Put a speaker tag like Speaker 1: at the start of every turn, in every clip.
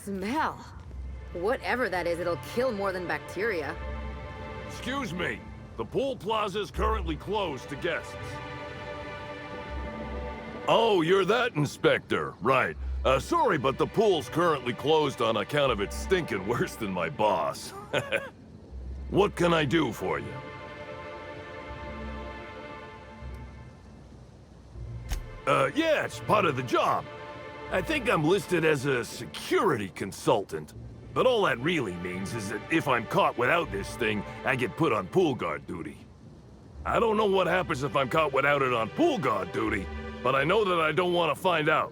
Speaker 1: smell. Whatever that is, it'll kill more than bacteria.
Speaker 2: Excuse me. The pool plaza is currently closed to guests. Oh, you're that inspector. Right. Sorry, but the pool's currently closed on account of it stinking worse than my boss. What can I do for you? Yeah, it's part of the job. I think I'm listed as a security consultant. But all that really means is that if I'm caught without this thing, I get put on pool guard duty. I don't know what happens if I'm caught without it on pool guard duty, but I know that I don't want to find out.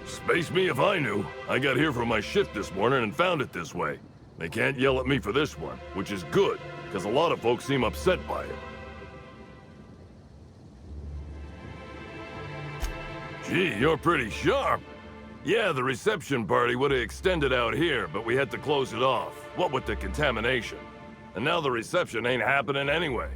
Speaker 2: Space me if I knew. I got here for my shift this morning and found it this way. They can't yell at me for this one, which is good, because a lot of folks seem upset by it. Gee, you're pretty sharp. Yeah, the reception party would have extended out here, but we had to close it off. What with the contamination. And now the reception ain't happening anyway.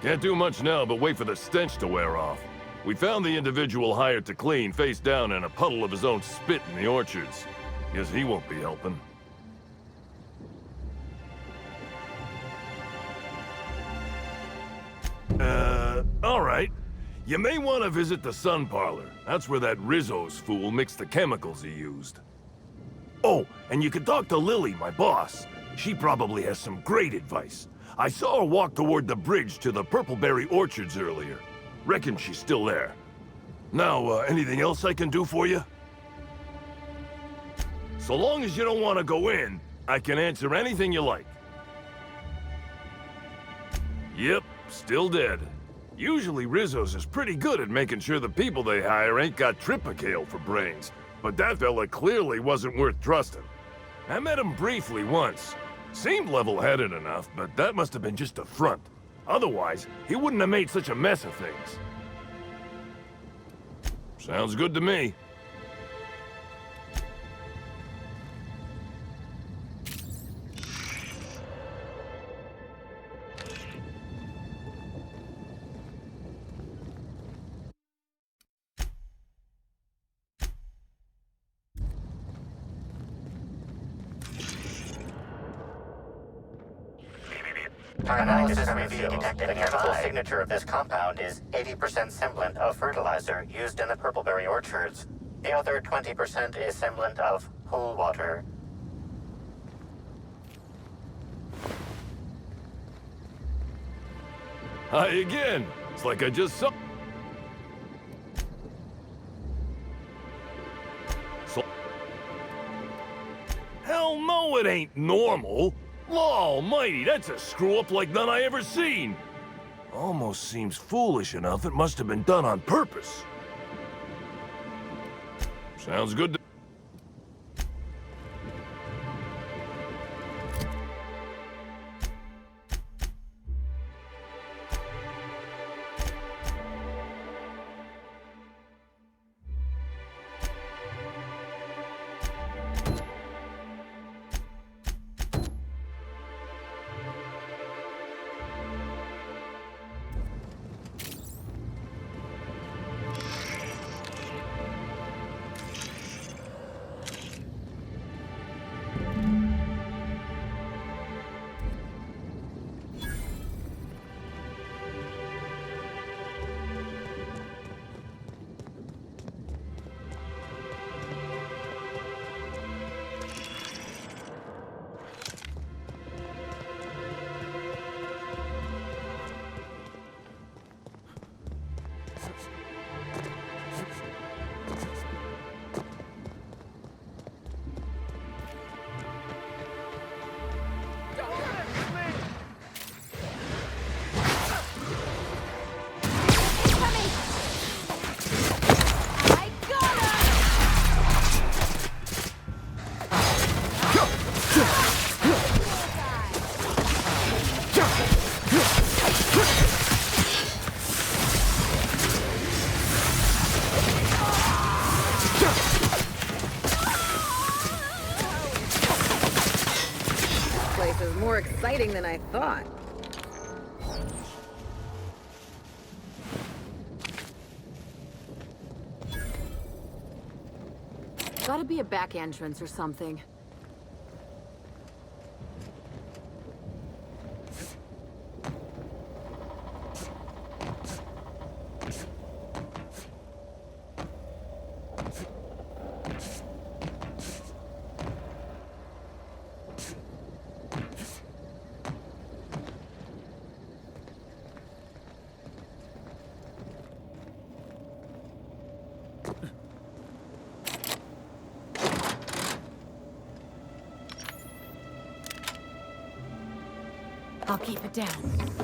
Speaker 2: Can't do much now but wait for the stench to wear off. We found the individual hired to clean face down in a puddle of his own spit in the orchards. Guess he won't be helping. All right. You may want to visit the sun parlor. That's where that Rizzo's fool mixed the chemicals he used. Oh, and you could talk to Lily, my boss. She probably has some great advice. I saw her walk toward the bridge to the Purpleberry Orchards earlier. Reckon she's still there. Now, anything else I can do for you? So long as you don't want to go in, I can answer anything you like. Yep, still dead. Usually Rizzo's is pretty good at making sure the people they hire ain't got tripicale for brains, but that fella clearly wasn't worth trusting. I met him briefly once. Seemed level-headed enough, but that must have been just a front. Otherwise, he wouldn't have made such a mess of things. Sounds good to me.
Speaker 3: Our analysis revealed the chemical signature of this compound is 80% semblant of fertilizer used in the Purpleberry Orchards. The other 20% is semblant of pool water.
Speaker 2: Hi again. It's like I just saw... Hell no, it ain't normal. Law almighty, that's a screw-up like none I ever seen. Almost seems foolish enough it must have been done on purpose. Sounds good to...
Speaker 1: More exciting than I thought. Gotta be a back entrance or something. I'll keep it down.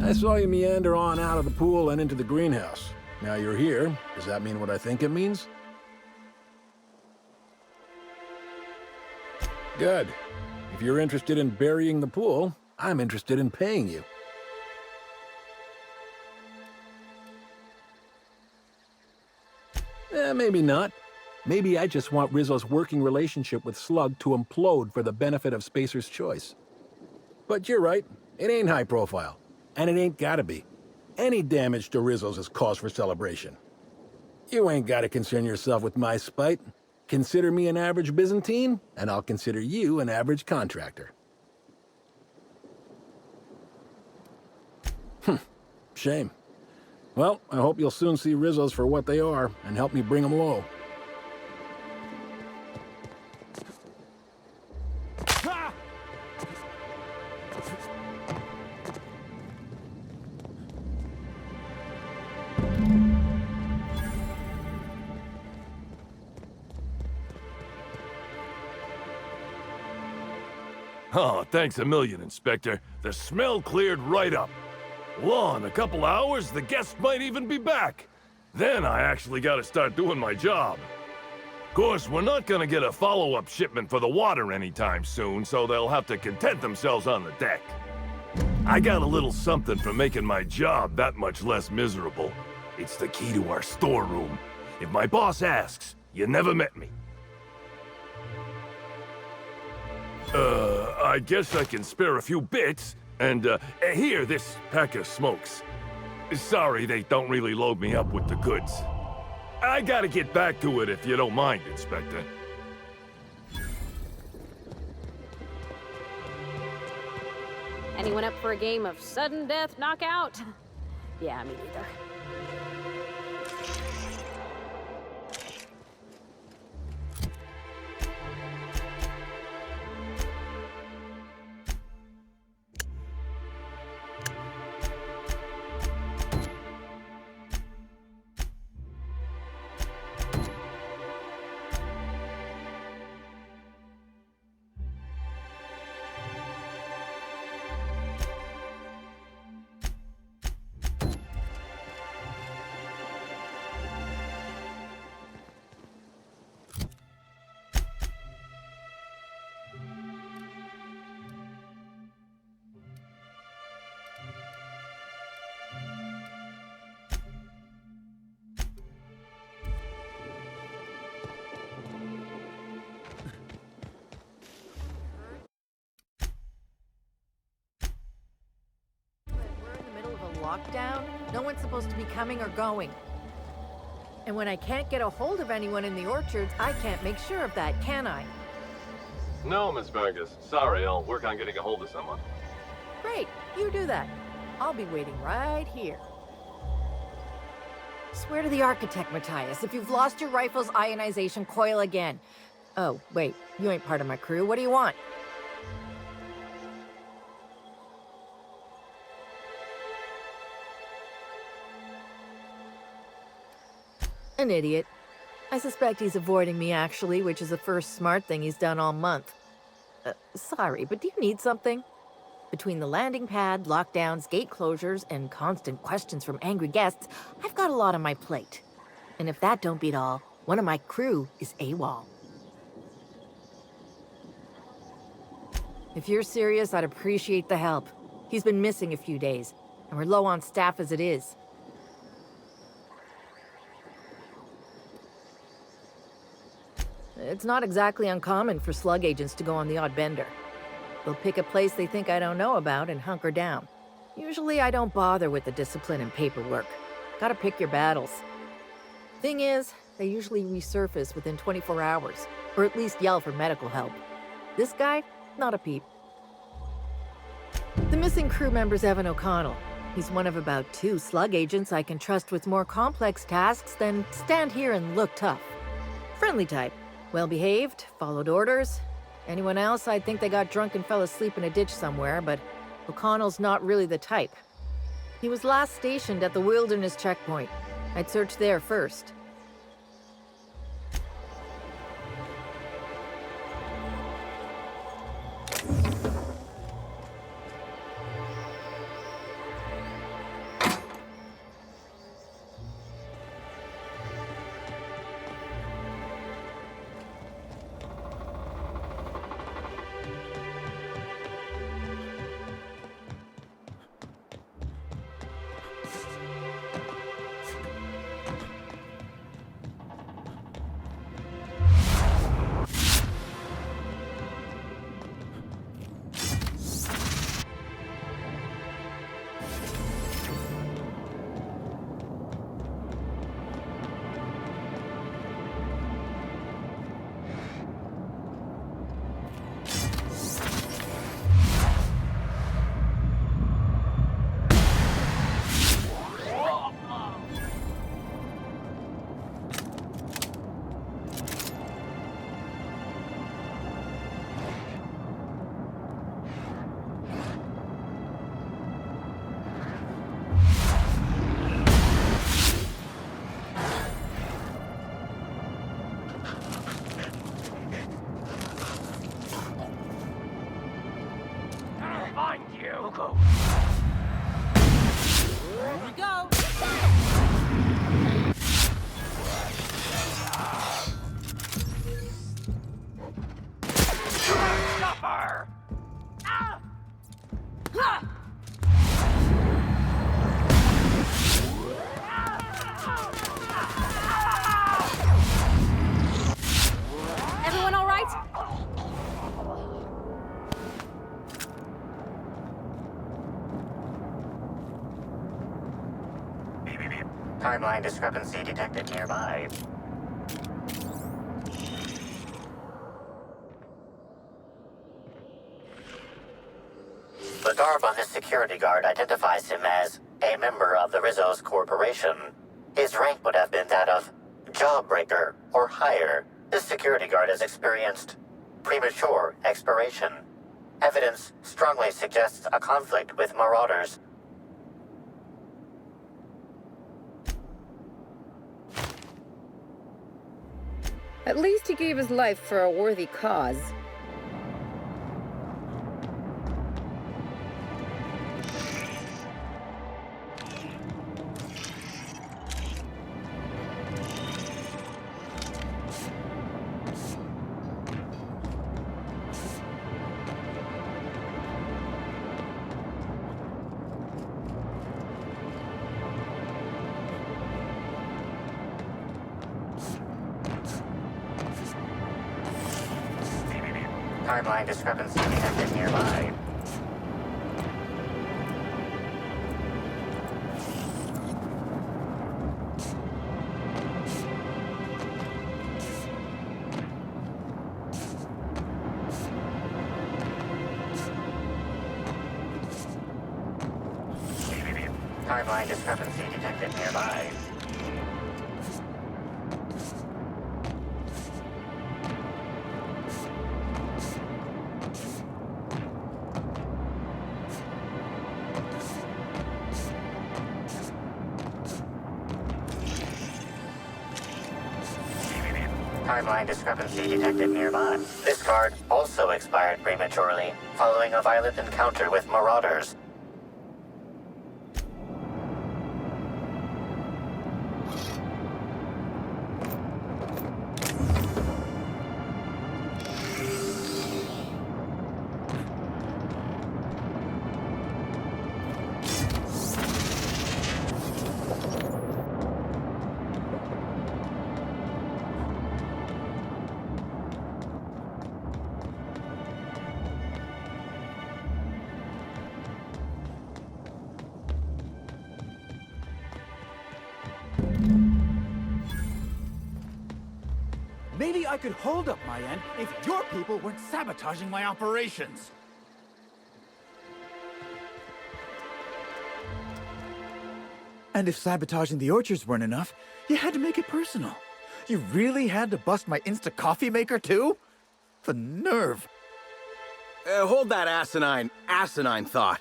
Speaker 4: I saw you meander on out of the pool and into the greenhouse. Now you're here. Does that mean what I think it means? Good. If you're interested in burying the pool, I'm interested in paying you. Maybe not. Maybe I just want Rizzo's working relationship with Slug to implode for the benefit of Spacer's Choice. But you're right. It ain't high profile. And it ain't gotta be. Any damage to Rizzo's is cause for celebration. You ain't gotta concern yourself with my spite. Consider me an average Byzantine, and I'll consider you an average contractor. Shame. Well, I hope you'll soon see Rizzos for what they are and help me bring them low.
Speaker 2: Oh, thanks a million, Inspector. The smell cleared right up. Well, in a couple hours, the guests might even be back. Then I actually gotta start doing my job. Of course, we're not gonna get a follow-up shipment for the water anytime soon, so they'll have to content themselves on the deck. I got a little something for making my job that much less miserable. It's the key to our storeroom. If my boss asks, you never met me. I guess I can spare a few bits, and, here, this pack of smokes. Sorry, they don't really load me up with the goods. I gotta get back to it if you don't mind, Inspector.
Speaker 5: Anyone up for a game of sudden death knockout? Yeah, me neither.
Speaker 1: Lockdown, no one's supposed to be coming or going. And when I can't get a hold of anyone in the orchards, I can't make sure of that, can I?
Speaker 2: No, Miss Vargas. Sorry, I'll work on getting a hold of someone.
Speaker 1: Great, you do that. I'll be waiting right here. Swear to the architect, Matthias, if you've lost your rifle's ionization coil again. Oh, wait, you ain't part of my crew. What do you want? An idiot. I suspect he's avoiding me, actually, which is the first smart thing he's done all month. Sorry, but do you need something? Between the landing pad, lockdowns, gate closures, and constant questions from angry guests, I've got a lot on my plate. And if that don't beat all, one of my crew is AWOL. If you're serious, I'd appreciate the help. He's been missing a few days, and we're low on staff as it is. It's not exactly uncommon for slug agents to go on the odd bender. They'll pick a place they think I don't know about and hunker down. Usually I don't bother with the discipline and paperwork. Gotta pick your battles. Thing is, they usually resurface within 24 hours, or at least yell for medical help. This guy, not a peep. The missing crew member's Evan O'Connell. He's one of about 2 slug agents I can trust with more complex tasks than stand here and look tough. Friendly type. Well-behaved, followed orders. Anyone else, I'd think they got drunk and fell asleep in a ditch somewhere, but O'Connell's not really the type. He was last stationed at the Wilderness checkpoint. I'd search there first.
Speaker 5: Here we go.
Speaker 3: Stop her!
Speaker 5: Ah! Ha! Everyone all right?
Speaker 3: Timeline discrepancy detected nearby. The garb on this security guard identifies him as a member of the Rizzo's corporation. His rank would have been that of jawbreaker or higher. This security guard has experienced premature expiration. Evidence strongly suggests a conflict with marauders.
Speaker 6: At least he gave his life for a worthy cause.
Speaker 3: Timeline discrepancy detected nearby. Timeline discrepancy detected nearby. Timeline discrepancy detected nearby. This card also expired prematurely, following a violent encounter with marauders.
Speaker 7: Maybe I could hold up my end if your people weren't sabotaging my operations. And if sabotaging the orchards weren't enough, you had to make it personal. You really had to bust my Insta coffee maker too? The nerve.
Speaker 4: Hold that asinine thought.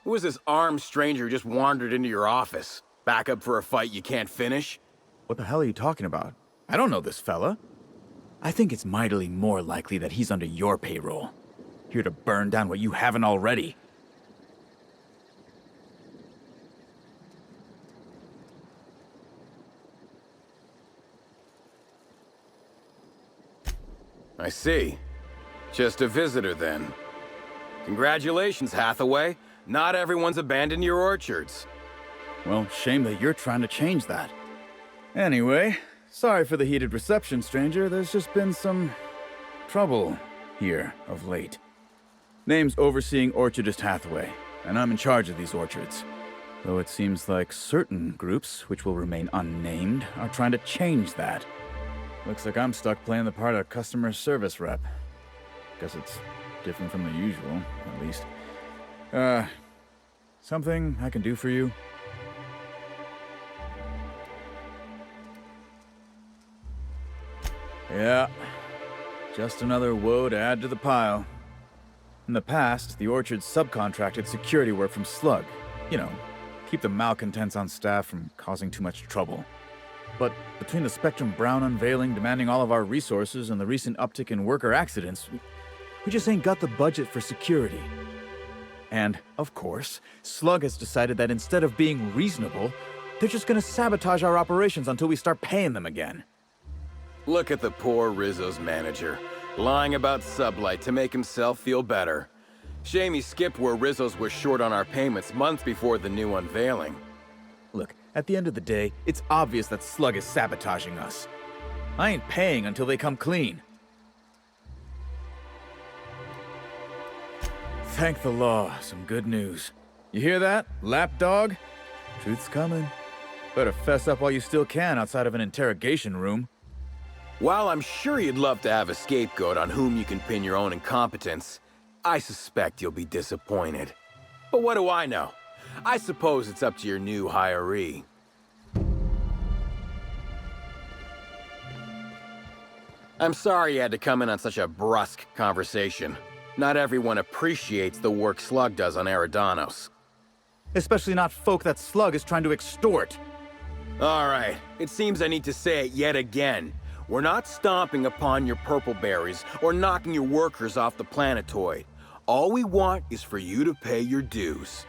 Speaker 4: Who is this armed stranger who just wandered into your office? Back up for a fight you can't finish?
Speaker 7: What the hell are you talking about? I don't know this fella. I think it's mightily more likely that he's under your payroll. Here to burn down what you haven't already.
Speaker 4: I see. Just a visitor, then. Congratulations, Hathaway. Not everyone's abandoned your orchards.
Speaker 7: Well, shame that you're trying to change that. Anyway, sorry for the heated reception, stranger. There's just been some trouble here of late. Name's Overseeing Orchardist Hathaway, and I'm in charge of these orchards. Though it seems like certain groups, which will remain unnamed, are trying to change that. Looks like I'm stuck playing the part of customer service rep. Guess it's different from the usual, at least. Something I can do for you? Yeah, just another woe to add to the pile. In the past, the orchard subcontracted security work from Slug. You know, keep the malcontents on staff from causing too much trouble. But between the Spectrum Brown unveiling demanding all of our resources and the recent uptick in worker accidents, we just ain't got the budget for security. And, of course, Slug has decided that instead of being reasonable, they're just gonna sabotage our operations until we start paying them again.
Speaker 4: Look at the poor Rizzo's manager, lying about Sublight to make himself feel better. Shame he skipped where Rizzo's was short on our payments months before the new unveiling.
Speaker 7: Look, at the end of the day, it's obvious that Slug is sabotaging us. I ain't paying until they come clean. Thank the law, some good news. You hear that, lapdog? Truth's coming. Better fess up while you still can outside of an interrogation room.
Speaker 4: While I'm sure you'd love to have a scapegoat on whom you can pin your own incompetence, I suspect you'll be disappointed. But what do I know? I suppose it's up to your new hiree. I'm sorry you had to come in on such a brusque conversation. Not everyone appreciates the work Slug does on Eridanos.
Speaker 7: Especially not folk that Slug is trying to extort.
Speaker 4: All right, it seems I need to say it yet again. We're not stomping upon your purple berries or knocking your workers off the planetoid. All we want is for you to pay your dues.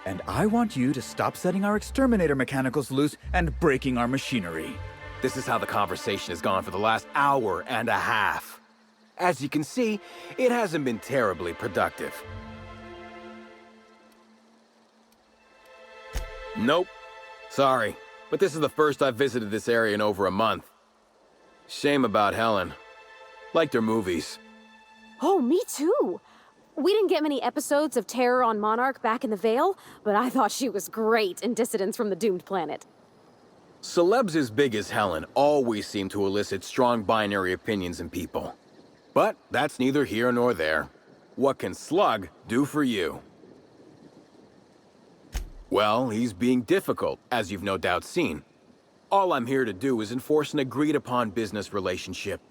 Speaker 7: And I want you to stop setting our exterminator mechanicals loose and breaking our machinery.
Speaker 4: This is how the conversation has gone for the last hour and a half. As you can see, it hasn't been terribly productive. Nope. Sorry, but this is the first I've visited this area in over a month. Shame about Helen. Liked her movies.
Speaker 5: Oh, me too. We didn't get many episodes of Terror on Monarch back in the Vale, but I thought she was great in Dissidents from the Doomed Planet.
Speaker 4: Celebs as big as Helen always seem to elicit strong binary opinions in people. But that's neither here nor there. What can Slug do for you? Well, he's being difficult, as you've no doubt seen. All I'm here to do is enforce an agreed-upon business relationship.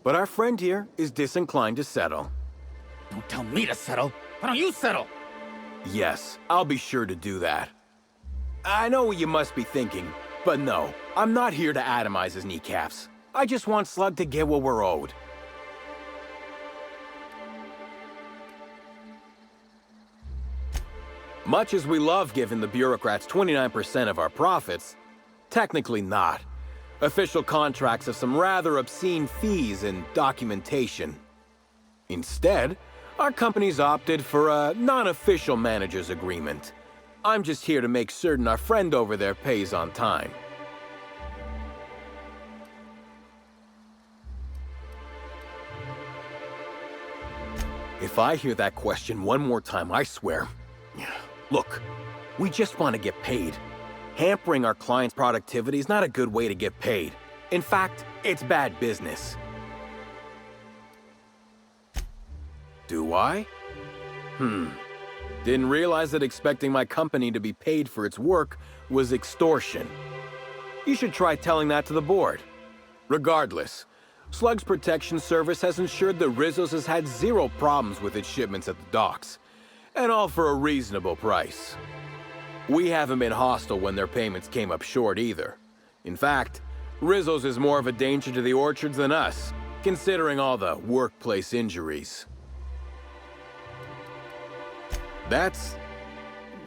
Speaker 4: But our friend here is disinclined to settle.
Speaker 7: Don't tell me to settle. Why don't you settle?
Speaker 4: Yes, I'll be sure to do that. I know what you must be thinking, but no, I'm not here to atomize his kneecaps. I just want Slug to get what we're owed. Much as we love giving the bureaucrats 29% of our profits, technically not. Official contracts have some rather obscene fees and documentation. Instead, our company's opted for a non-official manager's agreement. I'm just here to make certain our friend over there pays on time. If I hear that question one more time, I swear. Look, we just want to get paid. Hampering our clients' productivity is not a good way to get paid. In fact, it's bad business. Do I? Didn't realize that expecting my company to be paid for its work was extortion. You should try telling that to the board. Regardless, Slug's Protection Service has ensured that Rizzo's has had zero problems with its shipments at the docks, and all for a reasonable price. We haven't been hostile when their payments came up short either. In fact, Rizzo's is more of a danger to the orchards than us, considering all the workplace injuries.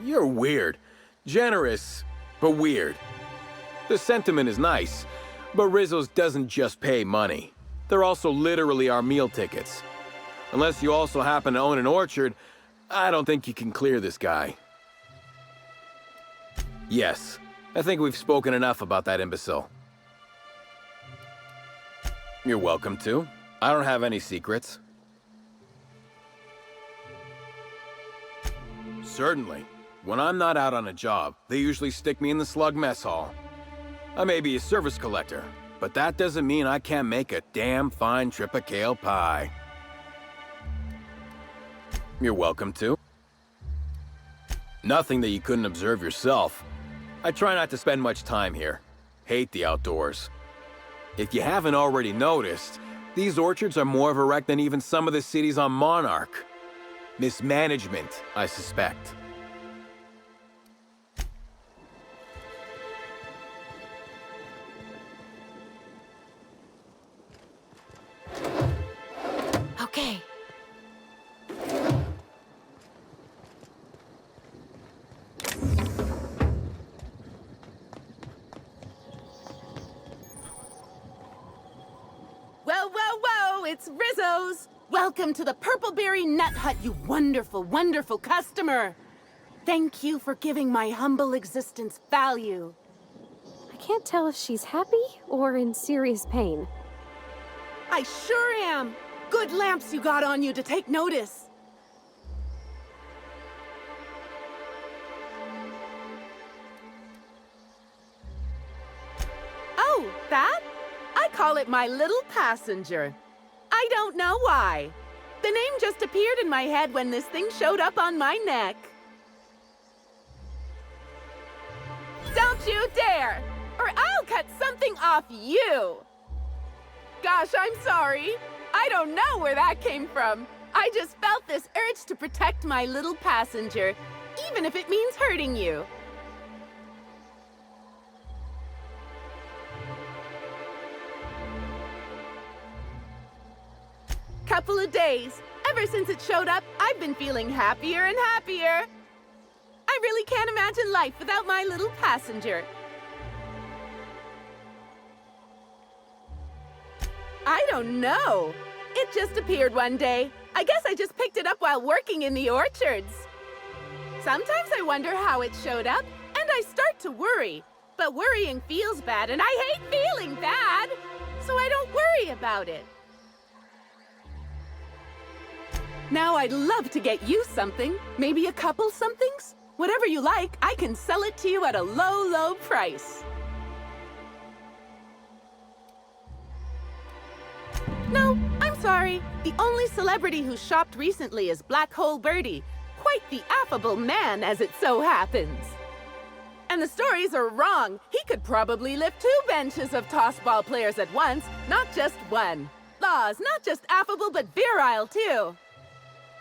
Speaker 4: You're weird. Generous, but weird. The sentiment is nice, but Rizzo's doesn't just pay money. They're also literally our meal tickets. Unless you also happen to own an orchard, I don't think you can clear this guy. Yes, I think we've spoken enough about that imbecile. You're welcome to. I don't have any secrets. Certainly. When I'm not out on a job, they usually stick me in the Slug mess hall. I may be a service collector, but that doesn't mean I can't make a damn fine triple pie. You're welcome to. Nothing that you couldn't observe yourself. I try not to spend much time here. Hate the outdoors. If you haven't already noticed, these orchards are more of a wreck than even some of the cities on Monarch. Mismanagement, I suspect.
Speaker 1: Okay.
Speaker 8: it's Rizzo's! Welcome to the Purpleberry Nut Hut, you wonderful, wonderful customer! Thank you for giving my humble existence value.
Speaker 5: I can't tell if she's happy or in serious pain.
Speaker 8: I sure am! Good lamps you got on you to take notice. Oh, that? I call it my little passenger. I don't know why. The name just appeared in my head when this thing showed up on my neck. Don't you dare! Or I'll cut something off you! Gosh, I'm sorry. I don't know where that came from. I just felt this urge to protect my little passenger, even if it means hurting you. Couple of days. Ever since it showed up, I've been feeling happier and happier. I really can't imagine life without my little passenger. I don't know. It just appeared one day. I guess I just picked it up while working in the orchards. Sometimes I wonder how it showed up, and I start to worry. But worrying feels bad, and I hate feeling bad. So I don't worry about it. Now I'd love to get you something. Maybe a couple somethings? Whatever you like, I can sell it to you at a low, low price. No, I'm sorry. The only celebrity who shopped recently is Black Hole Birdie. Quite the affable man, as it so happens. And the stories are wrong. He could probably lift 2 benches of toss-ball players at once, not just one. Laws, not just affable, but virile, too.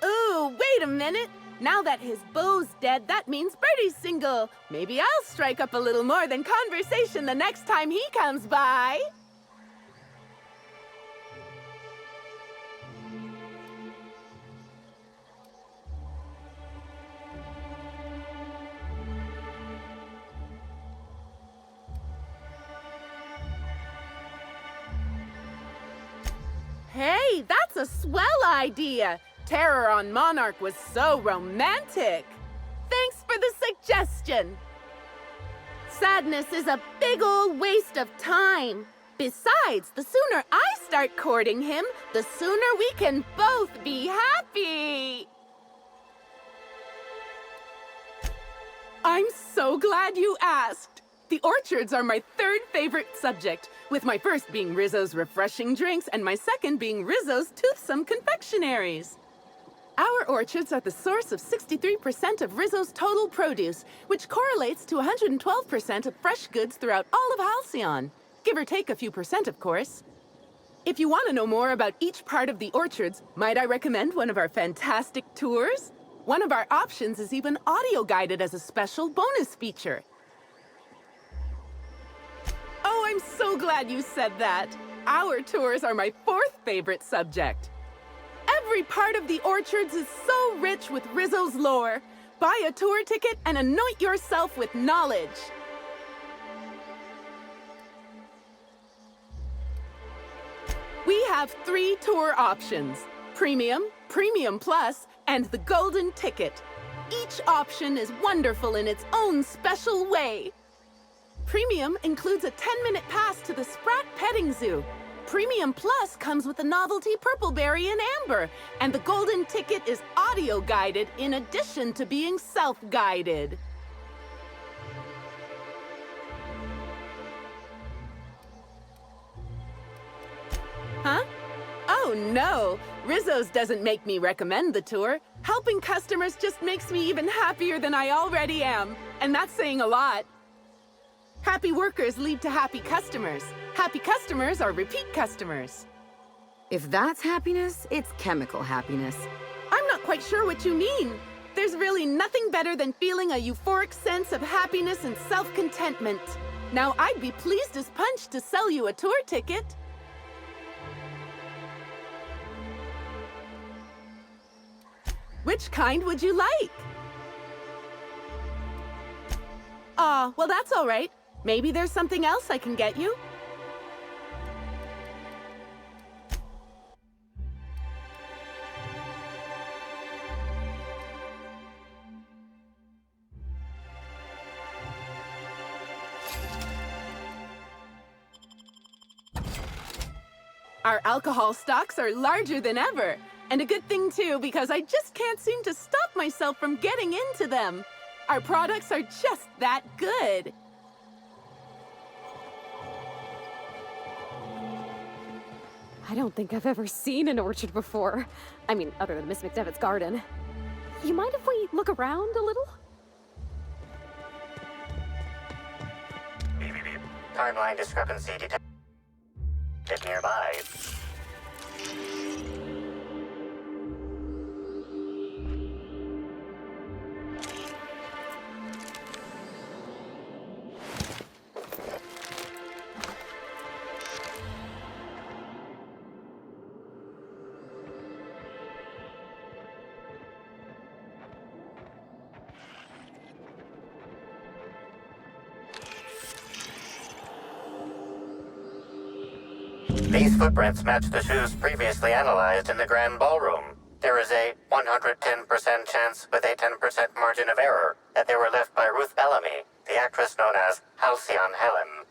Speaker 8: Ooh, wait a minute. Now that his beau's dead, that means Birdie's single. Maybe I'll strike up a little more than conversation the next time he comes by. Hey, that's a swell idea. Terror on Monarch was so romantic. Thanks for the suggestion. Sadness is a big old waste of time. Besides, the sooner I start courting him, the sooner we can both be happy. I'm so glad you asked. The orchards are my 3rd favorite subject, with my first being Rizzo's refreshing drinks and my second being Rizzo's toothsome confectionaries. Our orchards are the source of 63% of Rizzo's total produce, which correlates to 112% of fresh goods throughout all of Halcyon. Give or take a few percent, of course. If you want to know more about each part of the orchards, might I recommend one of our fantastic tours? One of our options is even audio-guided as a special bonus feature. Oh, I'm so glad you said that. Our tours are my 4th favorite subject. Every part of the orchards is so rich with Rizzo's lore. Buy a tour ticket and anoint yourself with knowledge. We have 3 tour options: Premium, Premium Plus, and the Golden Ticket. Each option is wonderful in its own special way. Premium includes a 10-minute pass to the Sprat Petting Zoo. Premium Plus comes with the novelty Purpleberry and Amber, and the Golden Ticket is audio-guided in addition to being self-guided. Huh? Oh no! Rizzo's doesn't make me recommend the tour. Helping customers just makes me even happier than I already am, and that's saying a lot. Happy workers lead to happy customers. Happy customers are repeat customers.
Speaker 6: If that's happiness, it's chemical happiness.
Speaker 8: I'm not quite sure what you mean. There's really nothing better than feeling a euphoric sense of happiness and self-contentment. Now, I'd be pleased as punch to sell you a tour ticket. Which kind would you like? Aw, well that's all right. Maybe there's something else I can get you. Our alcohol stocks are larger than ever. And a good thing, too, because I just can't seem to stop myself from getting into them. Our products are just that good.
Speaker 5: I don't think I've ever seen an orchard before. I mean, other than Miss McDevitt's garden. You mind if we look around a little?
Speaker 3: Timeline discrepancy detected nearby. These footprints match the shoes previously analyzed in the Grand Ballroom. There is a 110% chance with a 10% margin of error that they were left by Ruth Bellamy, the actress known as Halcyon Helen.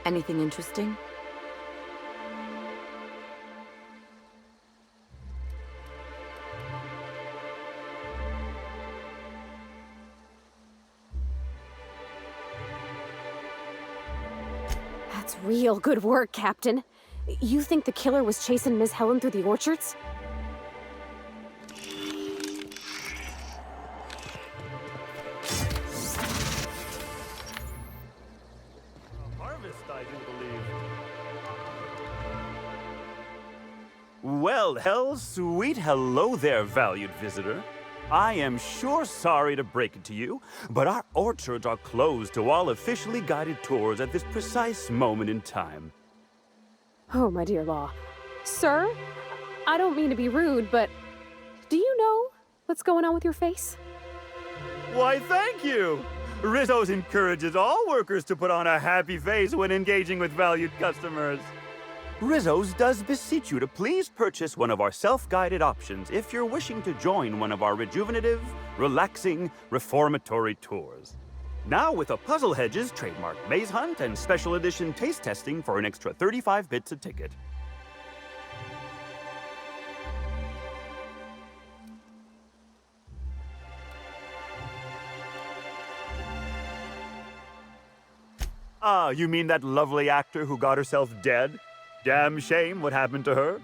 Speaker 9: Anything interesting?
Speaker 5: That's real good work, Captain. You think the killer was chasing Miss Helen through the orchards?
Speaker 10: Well, sweet hello there, valued visitor. I am sure sorry to break it to you, but our orchards are closed to all officially guided tours at this precise moment in time.
Speaker 5: Oh, my dear Law. Sir, I don't mean to be rude, but do you know what's going on with your face?
Speaker 10: Why, thank you! Rizzo's encourages all workers to put on a happy face when engaging with valued customers. Rizzo's does beseech you to please purchase one of our self-guided options if you're wishing to join one of our rejuvenative, relaxing, reformatory tours. Now with a Puzzle Hedges trademark maze hunt and special edition taste testing for an extra 35 bits a ticket. Ah, you mean that lovely actor who got herself dead? Damn shame what happened to her.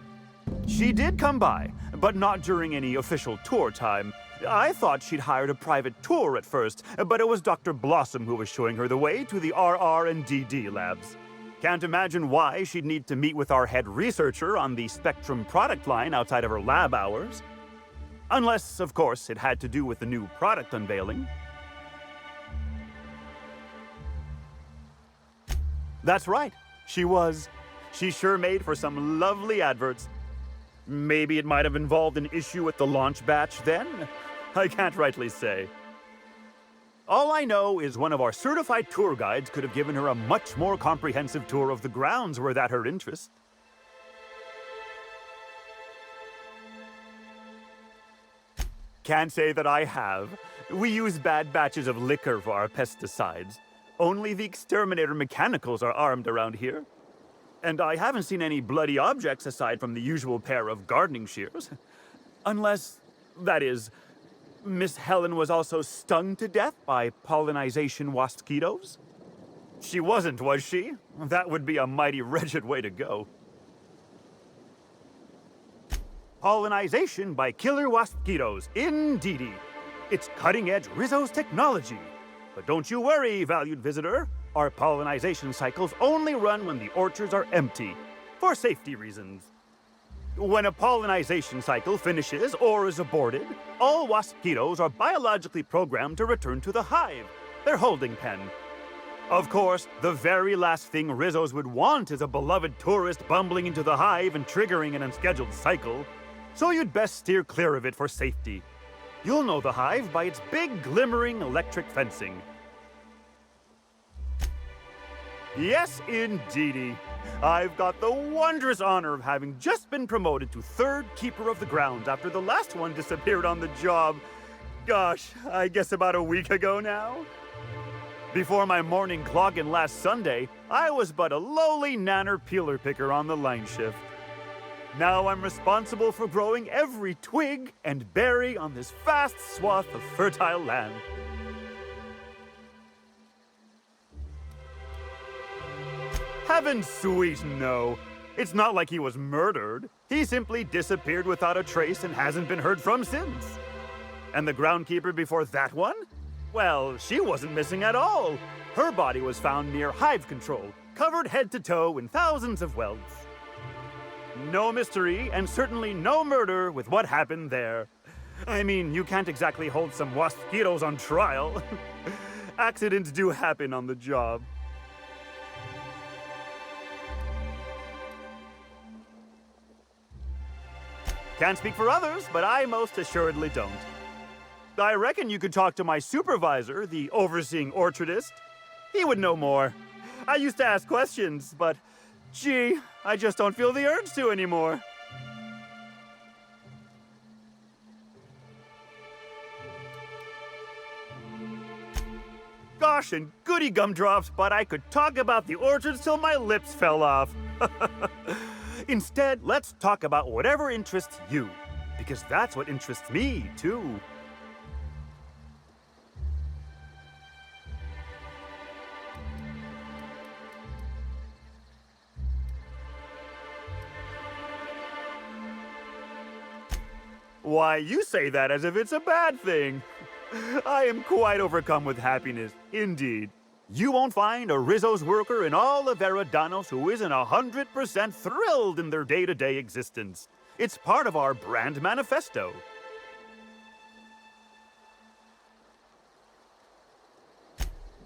Speaker 10: She did come by, but not during any official tour time. I thought she'd hired a private tour at first, but it was Dr. Blossom who was showing her the way to the RR and DD labs. Can't imagine why she'd need to meet with our head researcher on the Spectrum product line outside of her lab hours. Unless, of course, it had to do with the new product unveiling. That's right, she was. She sure made for some lovely adverts. Maybe it might have involved an issue with the launch batch then? I can't rightly say. All I know is one of our certified tour guides could have given her a much more comprehensive tour of the grounds were that her interest. Can't say that I have. We use bad batches of liquor for our pesticides. Only the exterminator mechanicals are armed around here. And I haven't seen any bloody objects aside from the usual pair of gardening shears. Unless, that is, Miss Helen was also stung to death by pollinization wasquitos? She wasn't, was she? That would be a mighty wretched way to go. Pollinization by killer wasquitos, indeedy. It's cutting-edge Rizzo's technology. But don't you worry, valued visitor. Our pollinization cycles only run when the orchards are empty, for safety reasons. When a pollinization cycle finishes or is aborted, all wasquitos are biologically programmed to return to the hive, their holding pen. Of course, the very last thing Rizzos would want is a beloved tourist bumbling into the hive and triggering an unscheduled cycle. So you'd best steer clear of it for safety. You'll know the hive by its big, glimmering electric fencing. Yes, indeedy. I've got the wondrous honor of having just been promoted to third keeper of the grounds after the last one disappeared on the job. Gosh, I guess about a week ago now? Before my morning clock-in last Sunday, I was but a lowly nanner peeler picker on the line shift. Now I'm responsible for growing every twig and berry on this vast swath of fertile land. Heaven sweet, no. It's not like he was murdered. He simply disappeared without a trace and hasn't been heard from since. And the groundkeeper before that one? Well, she wasn't missing at all. Her body was found near hive control, covered head to toe in thousands of welts. No mystery, and certainly no murder with what happened there. I mean, you can't exactly hold some mosquitoes on trial. Accidents do happen on the job. Can't speak for others, but I most assuredly don't. I reckon you could talk to my supervisor, the overseeing orchardist. He would know more. I used to ask questions, but gee, I just don't feel the urge to anymore. Gosh and goody gumdrops, but I could talk about the orchards till my lips fell off. Instead, let's talk about whatever interests you, because that's what interests me, too. Why, you say that as if it's a bad thing. I am quite overcome with happiness, indeed. You won't find a Rizzo's worker in all of Eridanos who isn't 100% thrilled in their day-to-day existence. It's part of our brand manifesto.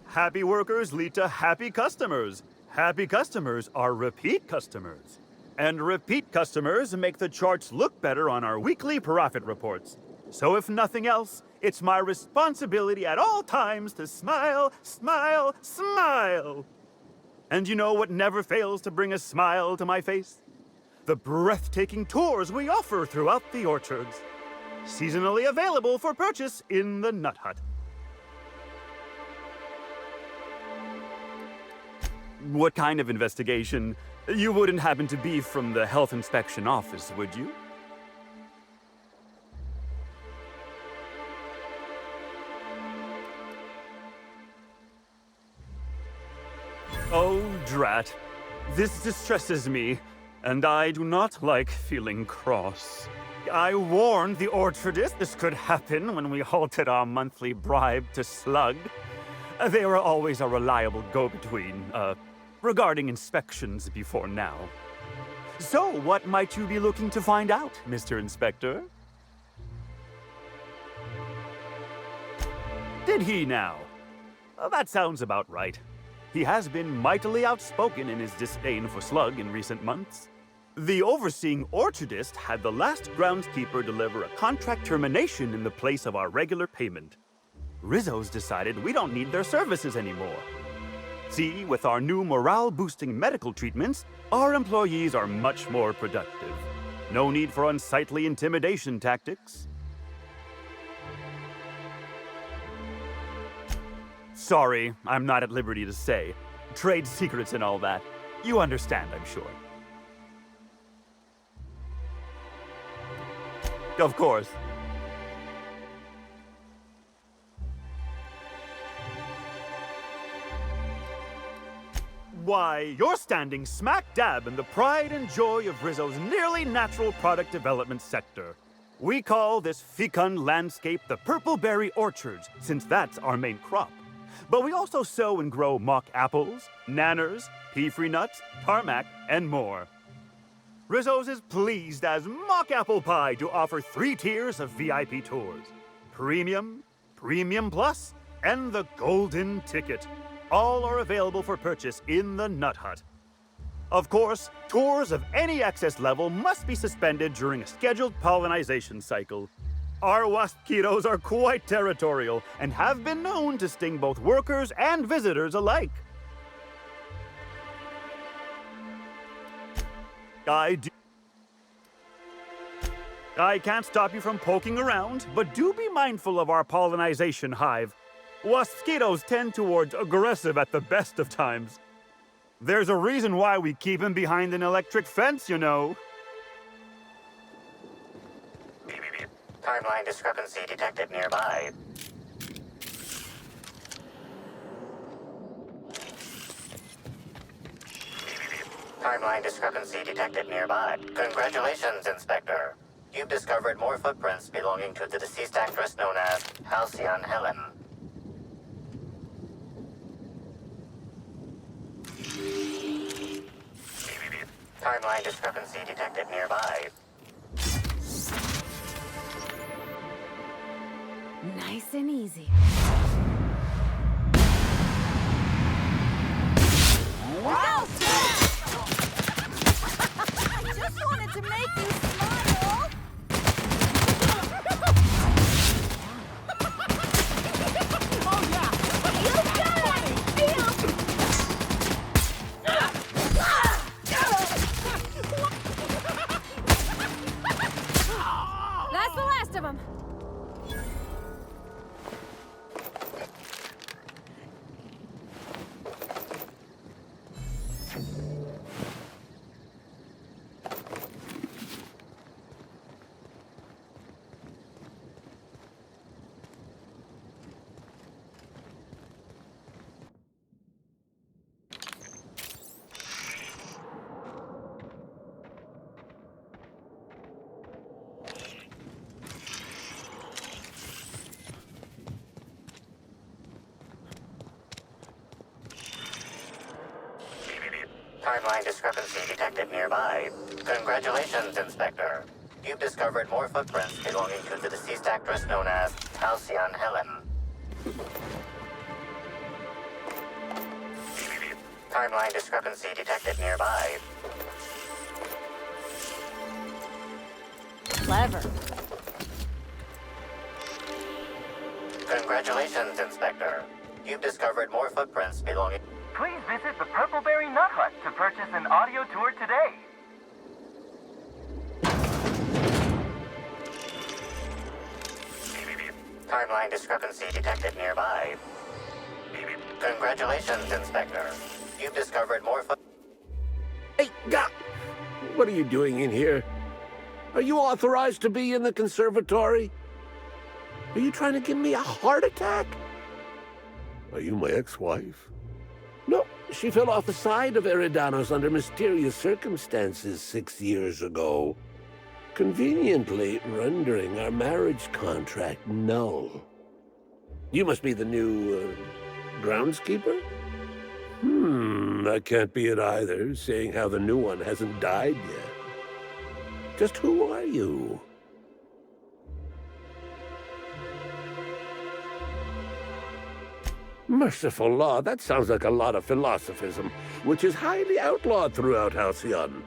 Speaker 10: Happy workers lead to happy customers. Happy customers are repeat customers. And repeat customers make the charts look better on our weekly profit reports. So if nothing else, it's my responsibility at all times to smile, smile, smile. And you know what never fails to bring a smile to my face? The breathtaking tours we offer throughout the orchards. Seasonally available for purchase in the Nut Hut. What kind of investigation? You wouldn't happen to be from the Health Inspection Office, would you? Oh, drat. This distresses me, and I do not like feeling cross. I warned the orchardist this could happen when we halted our monthly bribe to Slug. They were always a reliable go-between, regarding inspections before now. So, what might you be looking to find out, Mr. Inspector? Did he now? That sounds about right. He has been mightily outspoken in his disdain for Slug in recent months. The overseeing orchardist had the last groundskeeper deliver a contract termination in the place of our regular payment. Rizzo's decided we don't need their services anymore. See, with our new morale-boosting medical treatments, our employees are much more productive. No need for unsightly intimidation tactics. Sorry, I'm not at liberty to say. Trade secrets and all that. You understand, I'm sure. Of course. Why, you're standing smack dab in the pride and joy of Rizzo's nearly natural product development sector. We call this fecund landscape the Purple Berry Orchards, since that's our main crop. But we also sow and grow mock apples, nanners, pea-free nuts, tarmac, and more. Rizzo's is pleased as mock apple pie to offer 3 tiers of VIP tours. Premium, Premium Plus, and the Golden Ticket. All are available for purchase in the Nut Hut. Of course, tours of any excess level must be suspended during a scheduled pollinization cycle. Our waspitos are quite territorial and have been known to sting both workers and visitors alike. I can't stop you from poking around, but do be mindful of our pollinization hive. Waspitos tend towards aggressive at the best of times. There's a reason why we keep him behind an electric fence, you know.
Speaker 3: Timeline discrepancy detected nearby. Timeline discrepancy detected nearby. Congratulations, Inspector. You've discovered more footprints belonging to the deceased actress known as Halcyon Helen. Timeline discrepancy detected nearby.
Speaker 5: Nice and easy.
Speaker 9: Wow! I just wanted to make you smile!
Speaker 8: Oh, yeah!
Speaker 9: You got it!
Speaker 5: That's the last of them.
Speaker 3: Timeline discrepancy detected nearby. Congratulations, Inspector. You've discovered more footprints belonging to the deceased actress known as Halcyon Helen. Timeline discrepancy detected nearby.
Speaker 5: Clever.
Speaker 3: Congratulations, Inspector. You've discovered more footprints belonging...
Speaker 11: Please visit the Purpleberry Nut Hut to purchase an audio tour today.
Speaker 3: Timeline discrepancy detected nearby. Congratulations, Inspector. You've discovered more
Speaker 4: Hey, what are you doing in here? Are you authorized to be in the conservatory? Are you trying to give me a heart attack? Are you my ex-wife? No, she fell off the side of Eridanos under mysterious circumstances 6 years ago, conveniently rendering our marriage contract null. You must be the new, groundskeeper? That can't be it either, seeing how the new one hasn't died yet. Just who are you? Merciful law, that sounds like a lot of philosophism, which is highly outlawed throughout Halcyon.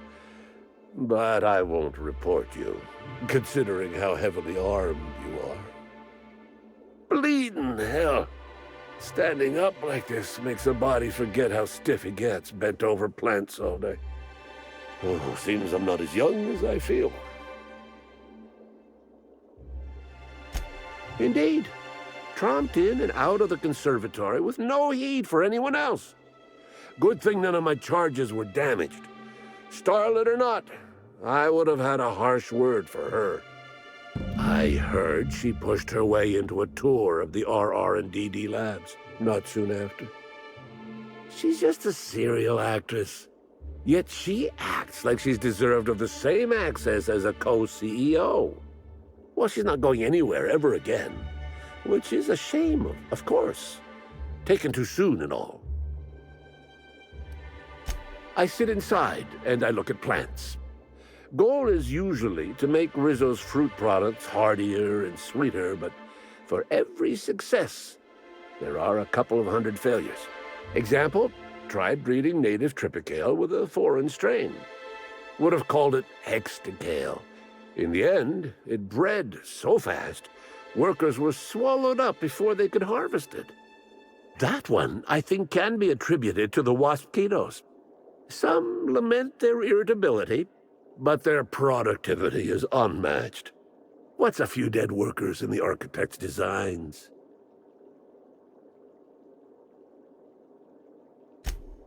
Speaker 4: But I won't report you, considering how heavily armed you are. Bleeding hell. Standing up like this makes a body forget how stiff he gets, bent over plants all day. Oh, seems I'm not as young as I feel. Indeed. Tromped in and out of the conservatory with no heed for anyone else. Good thing none of my charges were damaged. Starlet or not, I would have had a harsh word for her. I heard she pushed her way into a tour of the RR&DD labs not soon after. She's just a serial actress. Yet she acts like she's deserved of the same access as a co-CEO. Well, she's not going anywhere ever again. Which is a shame, of course. Taken too soon and all. I sit inside and I look at plants. Goal is usually to make Rizzo's fruit products hardier and sweeter, but for every success, there are a couple of hundred failures.
Speaker 12: Example, tried breeding native Tripicale with a foreign strain. Would have called it Hexticale. In the end, it bred so fast, workers were swallowed up before they could harvest it. That one, I think, can be attributed to the waspitos. Some lament their irritability, but their productivity is unmatched. What's a few dead workers in the architect's designs?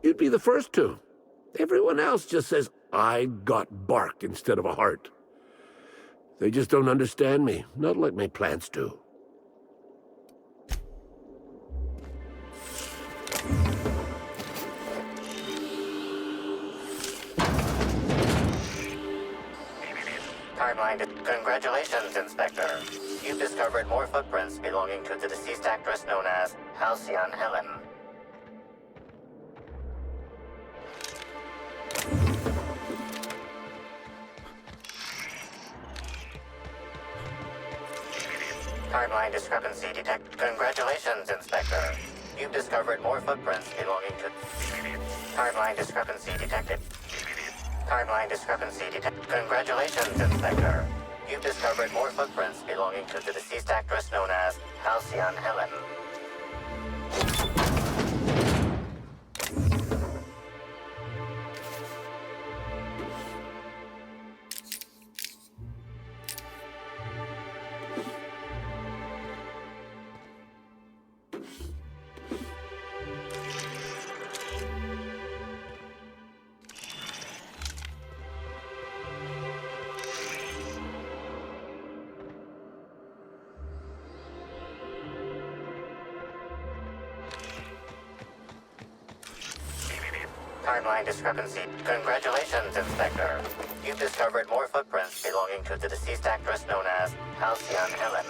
Speaker 12: You'd be the first to. Everyone else just says, I got bark instead of a heart. They just don't understand me, not like my plants do.
Speaker 3: Timeline. Congratulations, Inspector. You've discovered more footprints belonging to the deceased actress known as Halcyon Helen. Timeline discrepancy detect. Congratulations, Inspector. You've discovered more footprints belonging to... Timeline discrepancy detected. Timeline discrepancy detected. Congratulations, Inspector. You've discovered more footprints belonging to the deceased actress known as Halcyon Helen. Timeline discrepancy. Congratulations, Inspector. You've discovered more footprints belonging to the deceased actress known as Halcyon Helen.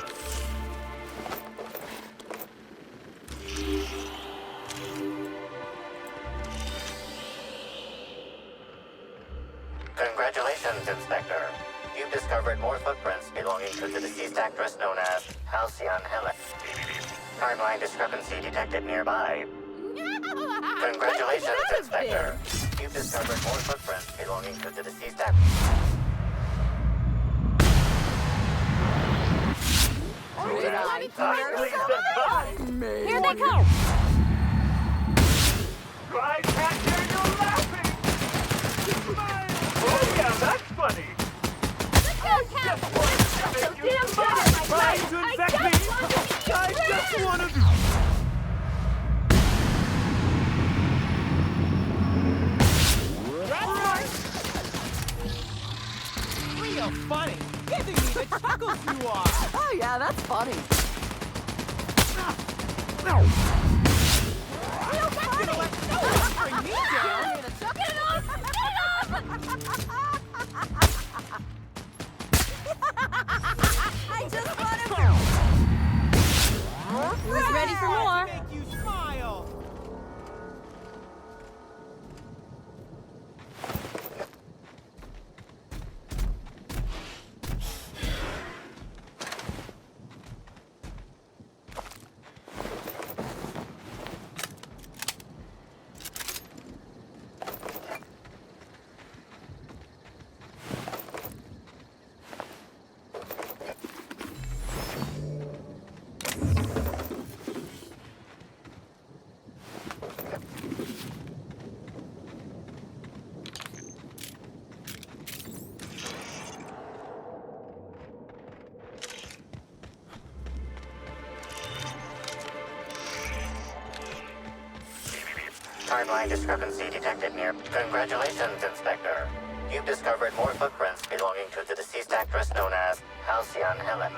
Speaker 3: Congratulations, Inspector. You've discovered more footprints belonging to the deceased actress known as Halcyon Helen. Timeline discrepancy detected nearby. Congratulations, Inspector. You've discovered more footprints belonging to the deceased actress.
Speaker 5: Here they come!
Speaker 10: I can't hear you laughing! Oh yeah, that's funny! Trying to infect me! I just want to...
Speaker 13: Real funny! Giving me the chuckles you are!
Speaker 9: Oh yeah, that's funny.
Speaker 13: No!
Speaker 9: Real funny!
Speaker 13: Don't bring me down!
Speaker 9: Get it off! Get it off! I just want to...
Speaker 5: Who's ready for more?
Speaker 13: Make you smile!
Speaker 3: Timeline discrepancy detected near. Congratulations, Inspector. You've discovered more footprints belonging to the deceased actress known as Halcyon Helen.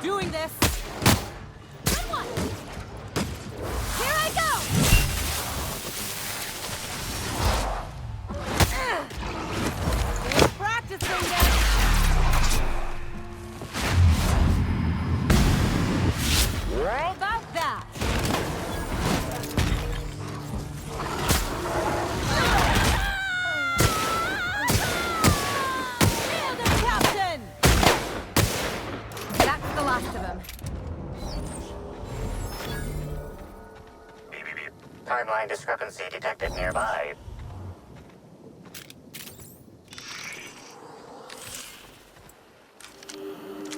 Speaker 9: Doing this. Good one. Here I go. Still practicing this. How about that? Nailed it, Captain! That's the last of them.
Speaker 3: Timeline discrepancy detected nearby.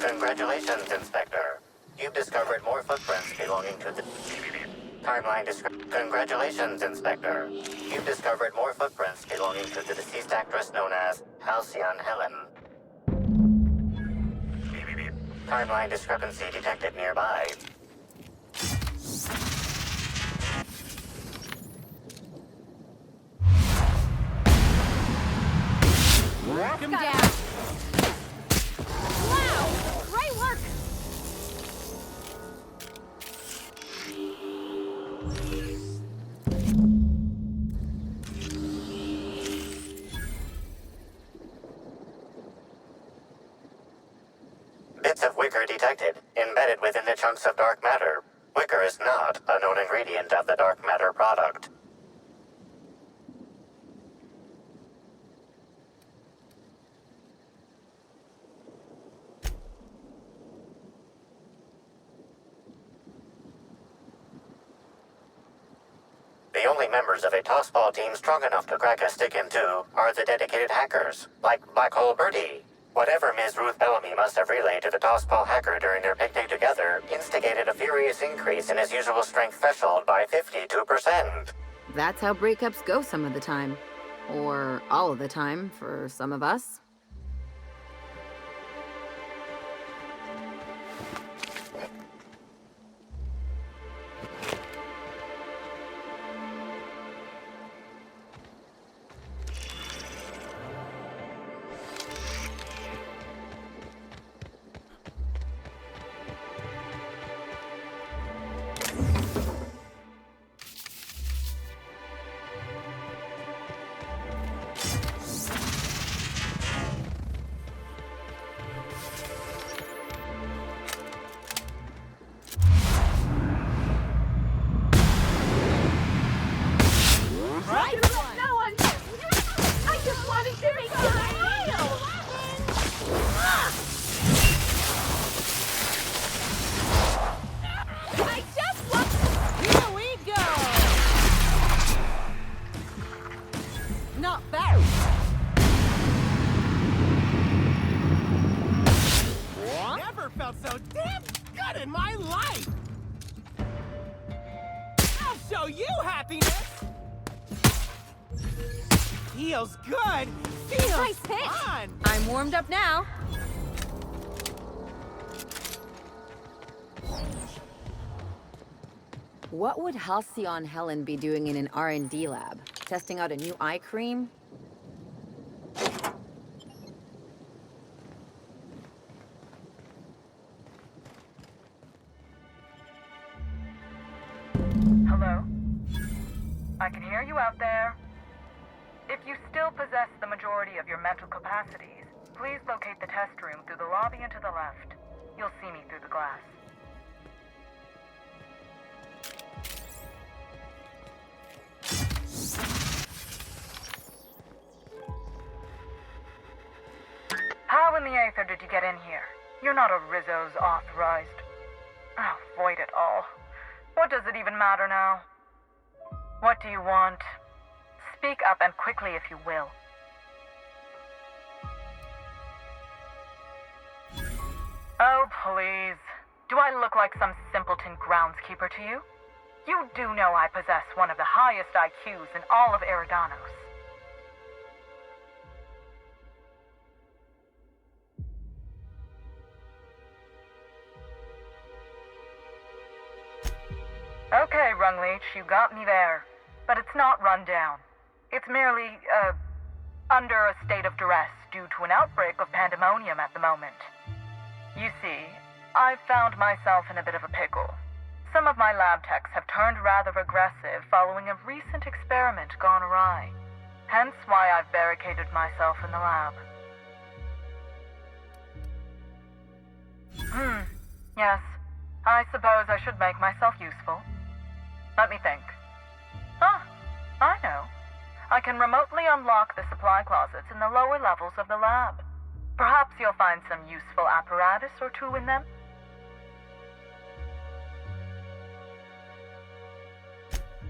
Speaker 3: Congratulations, Inspector. You've discovered more footprints belonging to the... Congratulations, Inspector. You've discovered more footprints belonging to the deceased actress known as Halcyon Helen. Timeline discrepancy detected nearby.
Speaker 9: Knock him down. Wow! Great work!
Speaker 3: Bits of wicker detected, embedded within the chunks of dark matter. Wicker is not a known ingredient of the dark matter product. The only members of a tossball team strong enough to crack a stick in two are the dedicated hackers, like Black Hole Birdie. Whatever Ms. Ruth Bellamy must have relayed to the tossball hacker during their picnic together instigated a furious increase in his usual strength threshold by 52%.
Speaker 14: That's how breakups go some of the time. Or all of the time for some of us.
Speaker 13: So damn good in my life! I'll show you happiness! Feels good! Feels
Speaker 9: Nice hit.
Speaker 13: fun!
Speaker 9: I'm warmed up now.
Speaker 14: What would Halcyon Helen be doing in an R&D lab? Testing out a new eye cream?
Speaker 11: Hello? I can hear you out there. If you still possess the majority of your mental capacities, please locate the test room through the lobby and to the left. You'll see me through the glass. How in the aether did you get in here? You're not a Rizzo's authorized. Oh, void it all. What does it even matter now? What do you want? Speak up and quickly if you will. Oh, please. Do I look like some simpleton groundskeeper to you? You do know I possess one of the highest IQs in all of Eridanos. Okay, Rungleech, you got me there. but it's not run down. It's merely, under a state of duress due to an outbreak of pandemonium at the moment. You see, I've found myself in a bit of a pickle. Some of my lab techs have turned rather aggressive following a recent experiment gone awry. Hence why I've barricaded myself in the lab. Yes. I suppose I should make myself useful. Let me think. Ah, I know. I can remotely unlock the supply closets in the lower levels of the lab. Perhaps you'll find some useful apparatus or two in them.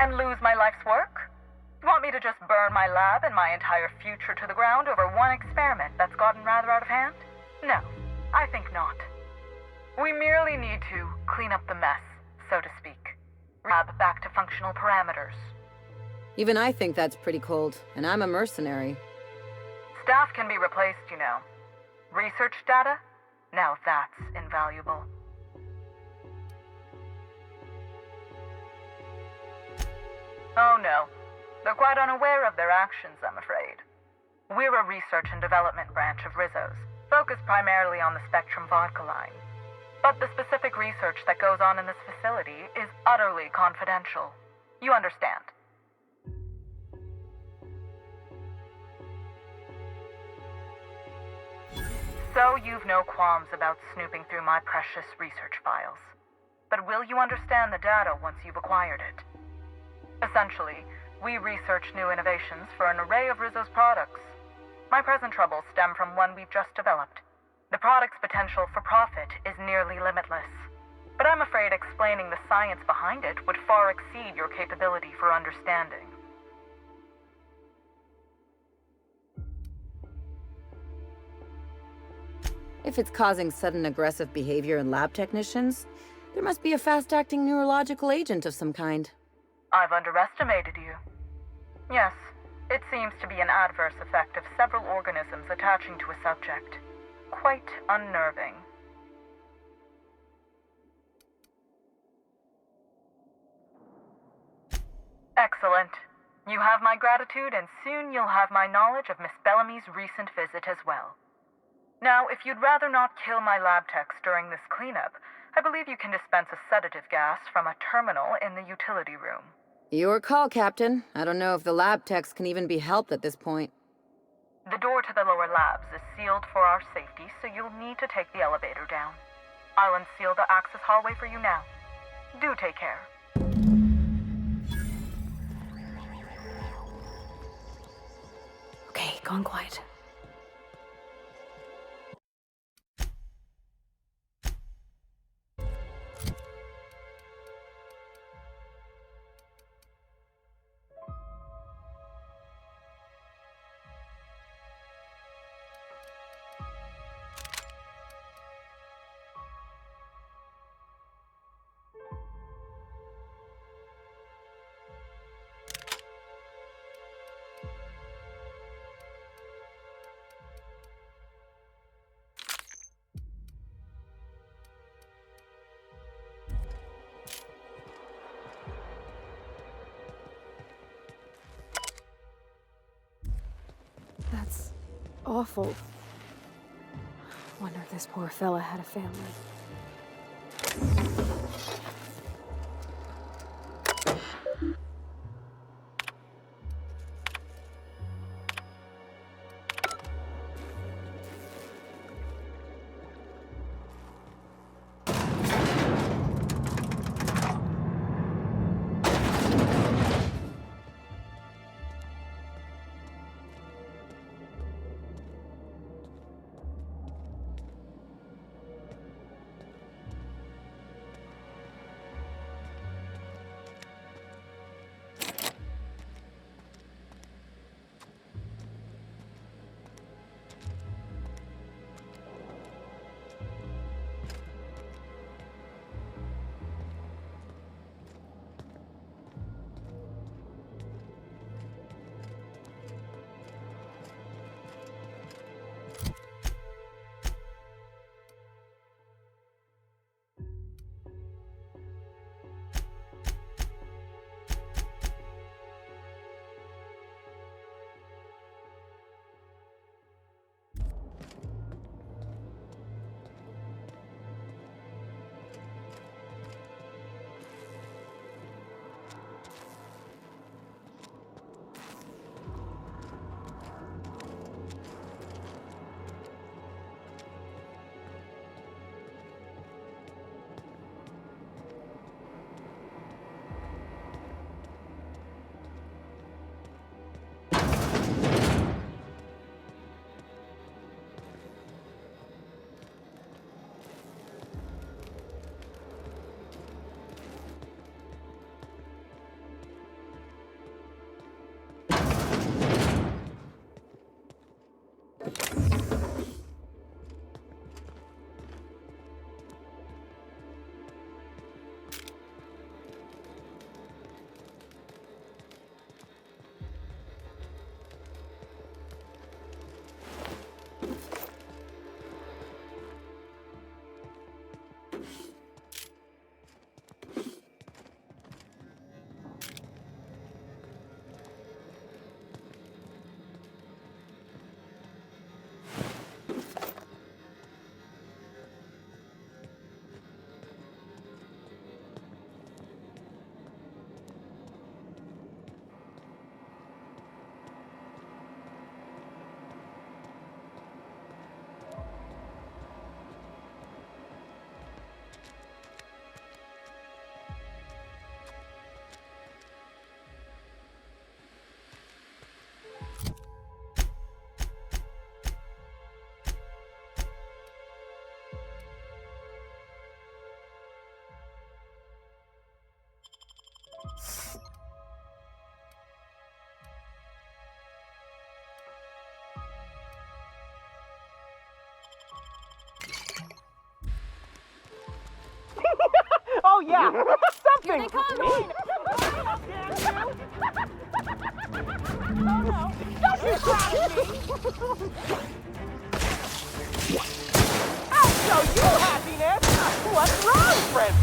Speaker 11: And lose my life's work? You want me to just burn my lab and my entire future to the ground over one experiment that's gotten rather out of hand? No, I think not. We merely need to clean up the mess, so to speak. Lab back to functional parameters.
Speaker 14: Even I think that's pretty cold, and I'm a mercenary.
Speaker 11: Staff can be replaced, you know. Research data? Now that's invaluable. Oh no. They're quite unaware of their actions, I'm afraid. We're a research and development branch of Rizzo's, focused primarily on the Spectrum vodka line. But the specific research that goes on in this facility is utterly confidential. You understand? So you've no qualms about snooping through my precious research files. But will you understand the data once you've acquired it? Essentially, we research new innovations for an array of Rizzo's products. My present troubles stem from one we've just developed. The product's potential for profit is nearly limitless. But I'm afraid explaining the science behind it would far exceed your capability for understanding.
Speaker 14: If it's causing sudden aggressive behavior in lab technicians, there must be a fast-acting neurological agent of some kind.
Speaker 11: I've underestimated you. Yes, it seems to be an adverse effect of several organisms attaching to a subject. Quite unnerving. Excellent. You have my gratitude, and soon you'll have my knowledge of Miss Bellamy's recent visit as well. Now, if you'd rather not kill my lab techs during this cleanup, I believe you can dispense a sedative gas from a terminal in the utility room.
Speaker 14: Your call, Captain. I don't know if the lab techs can even be helped at this point.
Speaker 11: The door to the lower labs is sealed for our safety, so you'll need to take the elevator down. I'll unseal the access hallway for you now. Do take care.
Speaker 5: Okay, gone quiet. That's awful. Wonder if this poor fella had a family.
Speaker 13: Oh yeah! Something!
Speaker 9: Here they come!
Speaker 13: Oh no! Don't you grab me! I'll show you happiness! What's wrong, friend?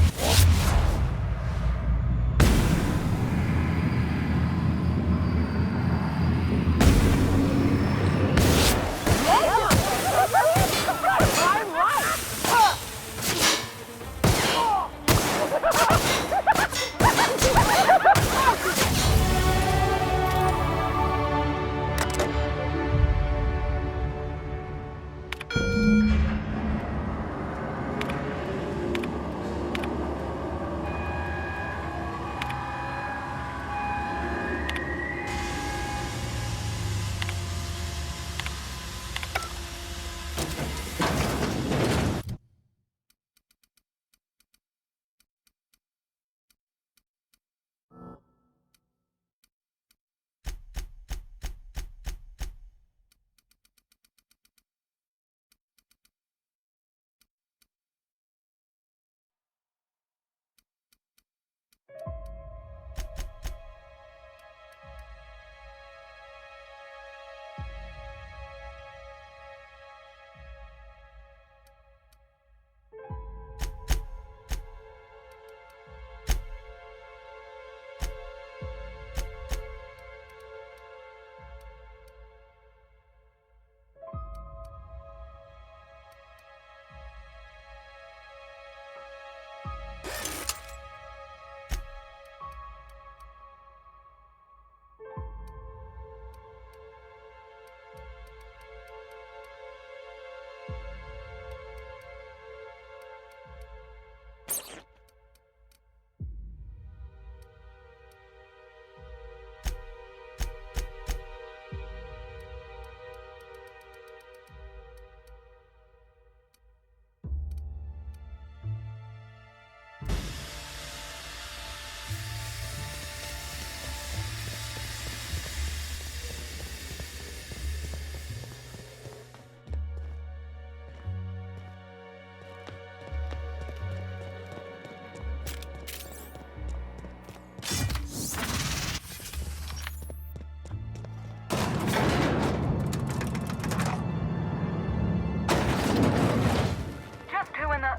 Speaker 11: Just who in the...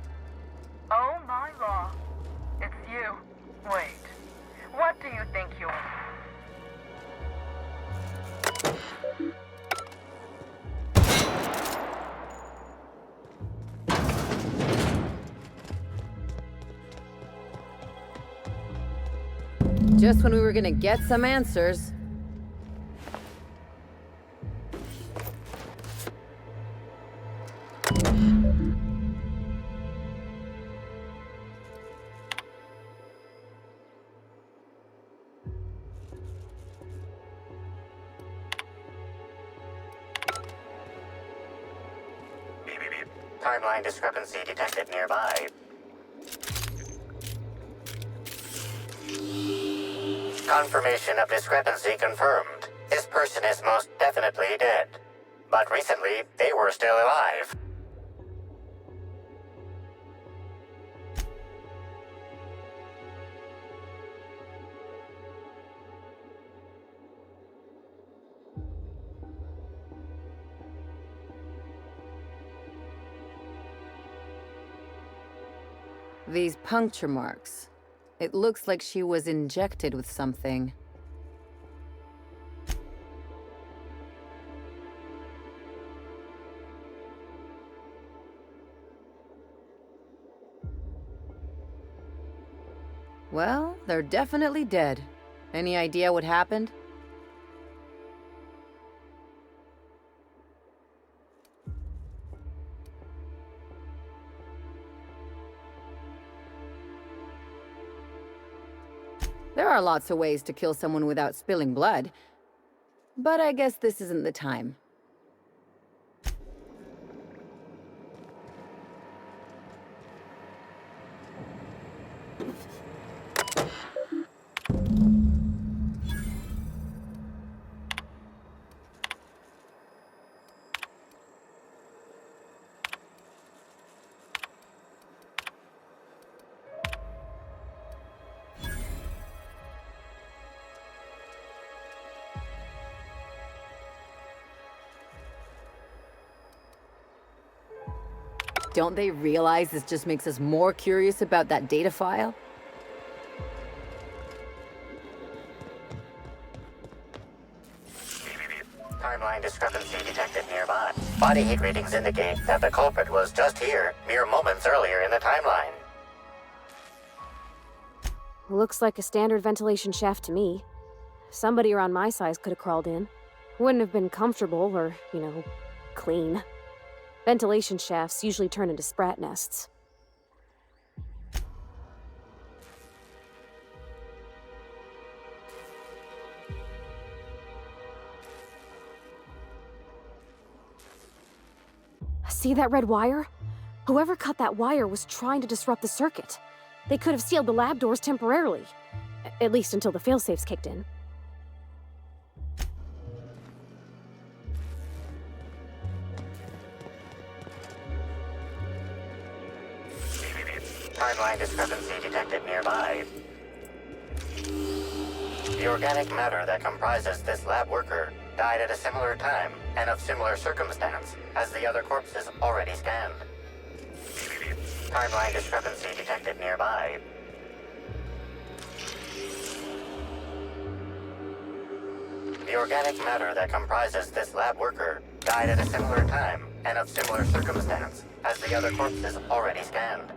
Speaker 11: Oh my law. It's you. Wait. What do you think you are?
Speaker 14: Just when we were gonna get some answers.
Speaker 3: Timeline discrepancy detected nearby. Confirmation of discrepancy confirmed. This person is most definitely dead. But recently, they were still alive.
Speaker 14: These puncture marks. It looks like she was injected with something. Well, they're definitely dead. Any idea what happened? There are lots of ways to kill someone without spilling blood. But I guess this isn't the time. Don't they realize this just makes us more curious about that data file?
Speaker 3: Timeline discrepancy detected nearby. Body heat readings indicate that the culprit was just here, mere moments earlier in the timeline.
Speaker 5: Looks like a standard ventilation shaft to me. Somebody around my size could have crawled in. Wouldn't have been comfortable or, clean. Ventilation shafts usually turn into sprat nests. See that red wire? Whoever cut that wire was trying to disrupt the circuit. They could have sealed the lab doors temporarily. At least until the failsafes kicked in.
Speaker 3: Timeline discrepancy detected nearby. The organic matter that comprises this lab worker died at a similar time and of similar circumstance as the other corpses already scanned. Timeline discrepancy detected nearby. The organic matter that comprises this lab worker died at a similar time and of similar circumstance as the other corpses already scanned.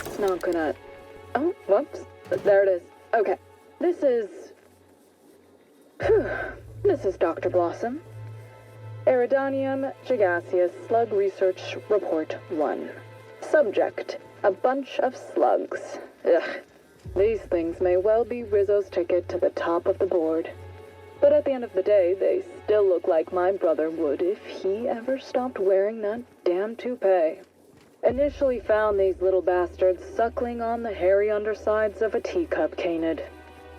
Speaker 6: It's not gonna... Oh, whoops. There it is. Okay. This is Dr. Blossom. Eridanium gigaseous Slug Research Report 1. Subject: a bunch of slugs. Ugh. These things may well be Rizzo's ticket to the top of the board. But at the end of the day, they still look like my brother would if he ever stopped wearing that damn toupee. Initially found these little bastards suckling on the hairy undersides of a teacup canid.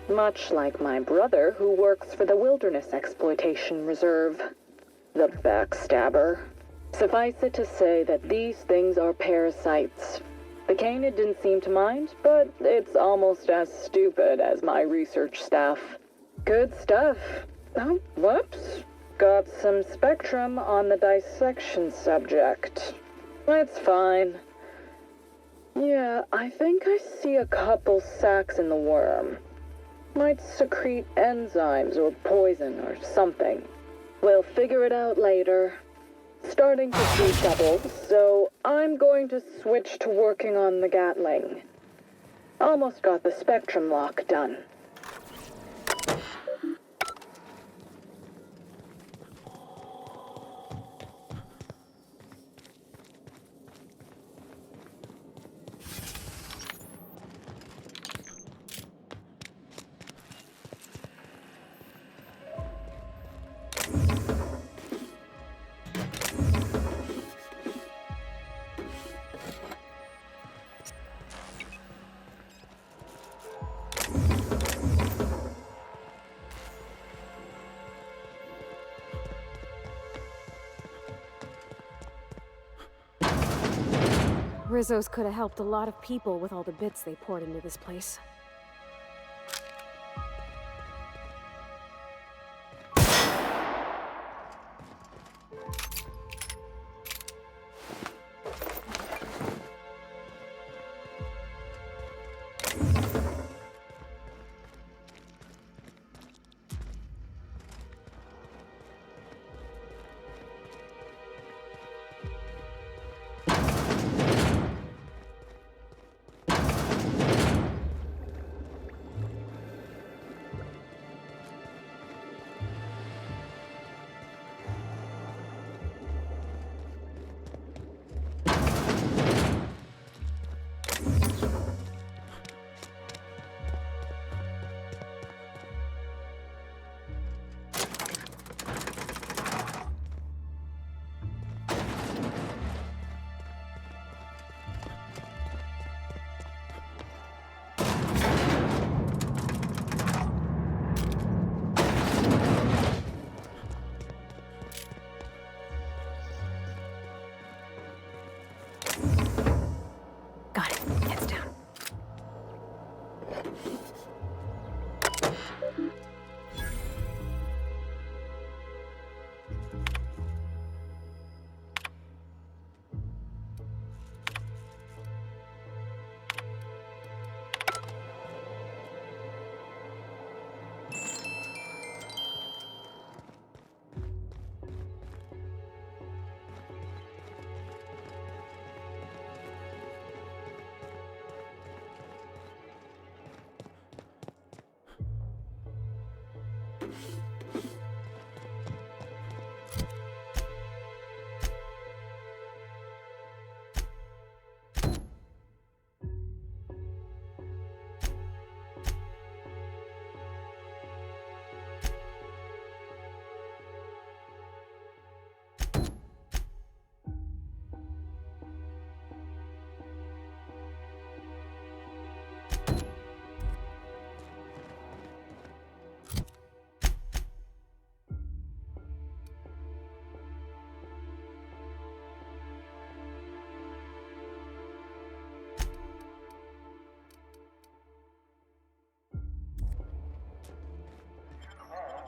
Speaker 6: Much like my brother, who works for the Wilderness Exploitation Reserve. The backstabber. Suffice it to say that these things are parasites. The canid didn't seem to mind, but it's almost as stupid as my research staff. Good stuff. Oh, whoops. Got some spectrum on the dissection subject. It's fine. Yeah, I think I see a couple sacs in the worm. Might secrete enzymes or poison or something. We'll figure it out later. Starting to see double, so I'm going to switch to working on the Gatling. Almost got the spectrum lock done.
Speaker 5: Rizzo's could have helped a lot of people with all the bits they poured into this place.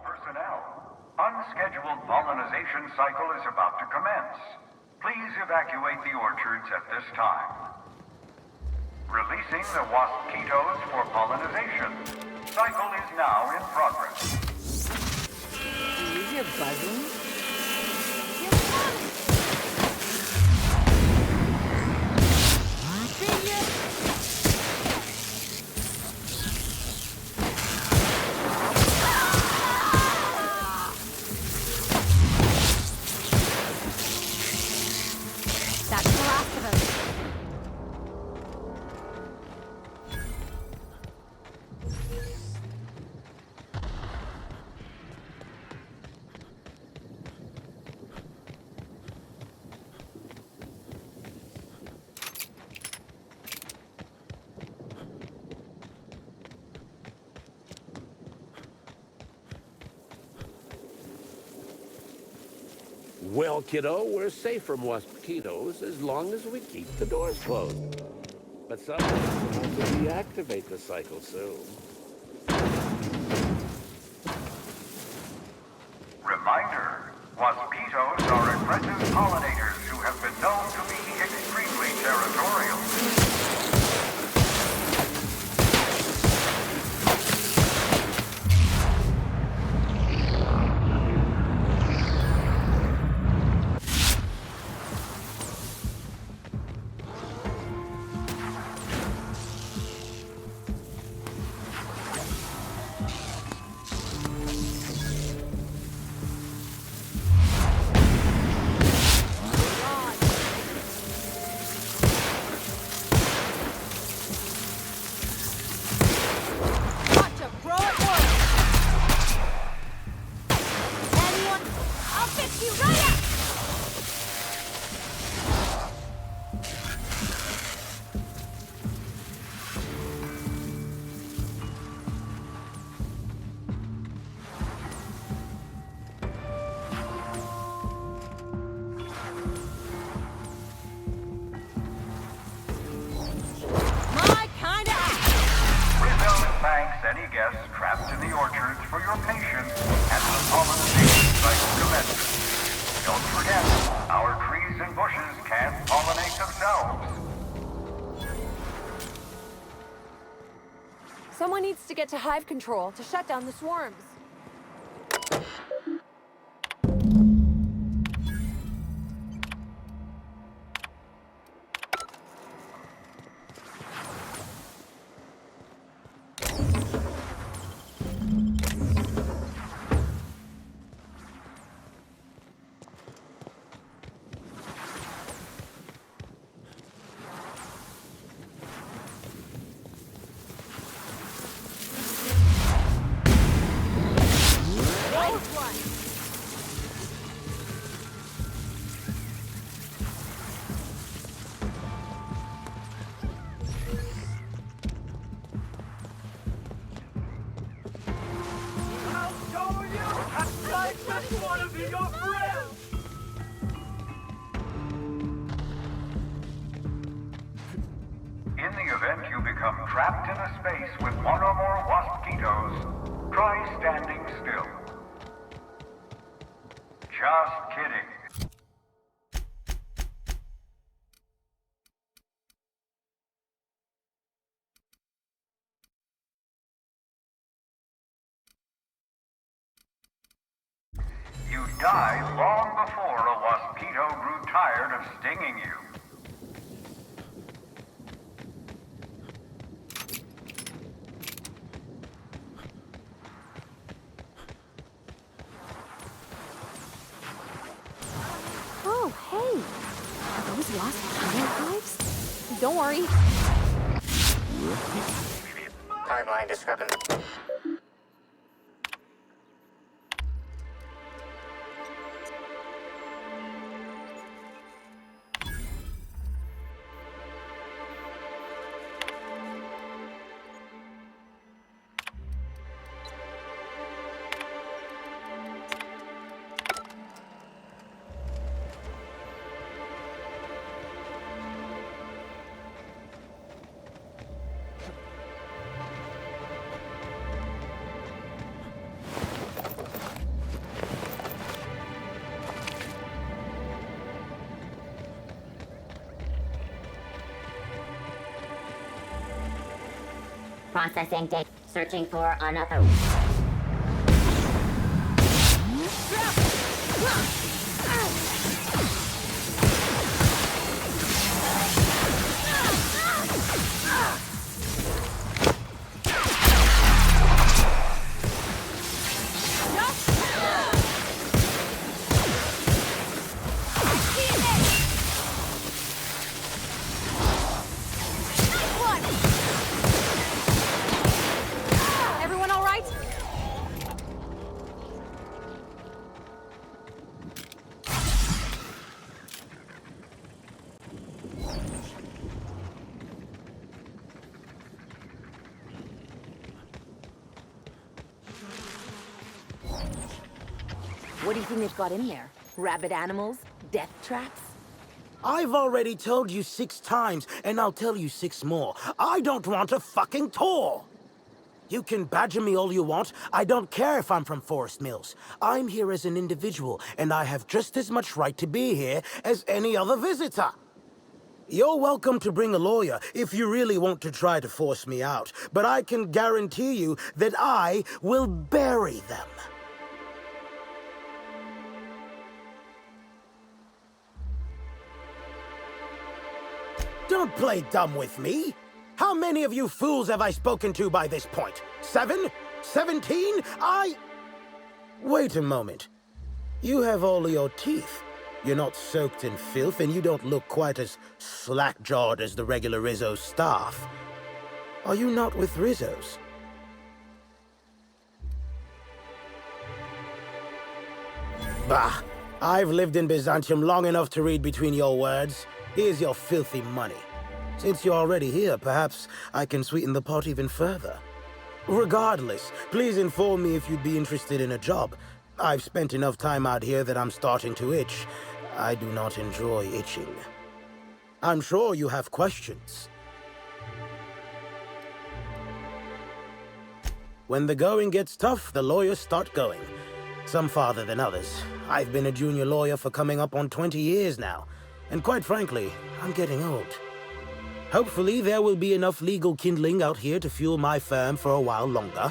Speaker 15: Personnel. Unscheduled pollination cycle is about to commence. Please evacuate the orchards at this time. Releasing the wasquitos for pollination. Cycle is now in progress.
Speaker 1: Is your buzzing?
Speaker 9: That's the last of us.
Speaker 12: Well, kiddo, we're safe from mosquitoes as long as we keep the doors closed. But someone will have to deactivate the cycle soon.
Speaker 15: Reminder, wasquitos are aggressive pollinators who have been known to be extremely territorial.
Speaker 9: Gotcha, pro at work. Anyone? I'll fix you right up. My kind of act.
Speaker 15: Rizzo thanks any guests trapped in the orchards for your patience as the pollination cycle commences. Don't forget, our trees and bushes can't pollinate themselves.
Speaker 9: Someone needs to get to hive control to shut down the swarms.
Speaker 15: In the event you become trapped in a space with one or more wasquitos, try standing still. Just kidding. You died long before a wasquito grew tired of stinging you.
Speaker 5: Those lost archives? Don't worry.
Speaker 3: Timeline discrepancy.
Speaker 16: Processing data. Searching for unauthorized.
Speaker 5: Everyone all right?
Speaker 14: What do you think they've got in there? Rabid animals? Death traps?
Speaker 17: I've already told you 6 times, and I'll tell you 6 more. I don't want a fucking tour! You can badger me all you want. I don't care if I'm from Forest Mills. I'm here as an individual, and I have just as much right to be here as any other visitor. You're welcome to bring a lawyer if you really want to try to force me out, but I can guarantee you that I will bury them. Don't play dumb with me. How many of you fools have I spoken to by this point? 7? 17? Wait a moment. You have all your teeth. You're not soaked in filth, and you don't look quite as slack-jawed as the regular Rizzo's staff. Are you not with Rizzo's? Bah! I've lived in Byzantium long enough to read between your words. Here's your filthy money. Since you're already here, perhaps I can sweeten the pot even further. Regardless, please inform me if you'd be interested in a job. I've spent enough time out here that I'm starting to itch. I do not enjoy itching. I'm sure you have questions. When the going gets tough, the lawyers start going. Some farther than others. I've been a junior lawyer for coming up on 20 years now. And quite frankly, I'm getting old. Hopefully, there will be enough legal kindling out here to fuel my firm for a while longer.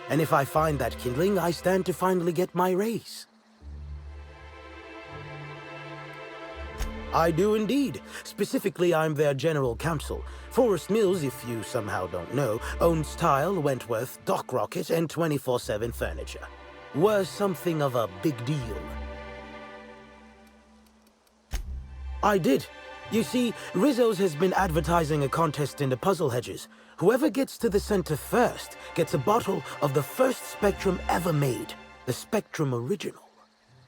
Speaker 17: And if I find that kindling, I stand to finally get my raise. I do indeed. Specifically, I'm their general counsel. Forest Mills, if you somehow don't know, owns Tile, Wentworth, Dock Rocket, and 24/7 Furniture. We're something of a big deal. I did. You see, Rizzo's has been advertising a contest in the puzzle hedges. Whoever gets to the center first gets a bottle of the first Spectrum ever made, the Spectrum Original.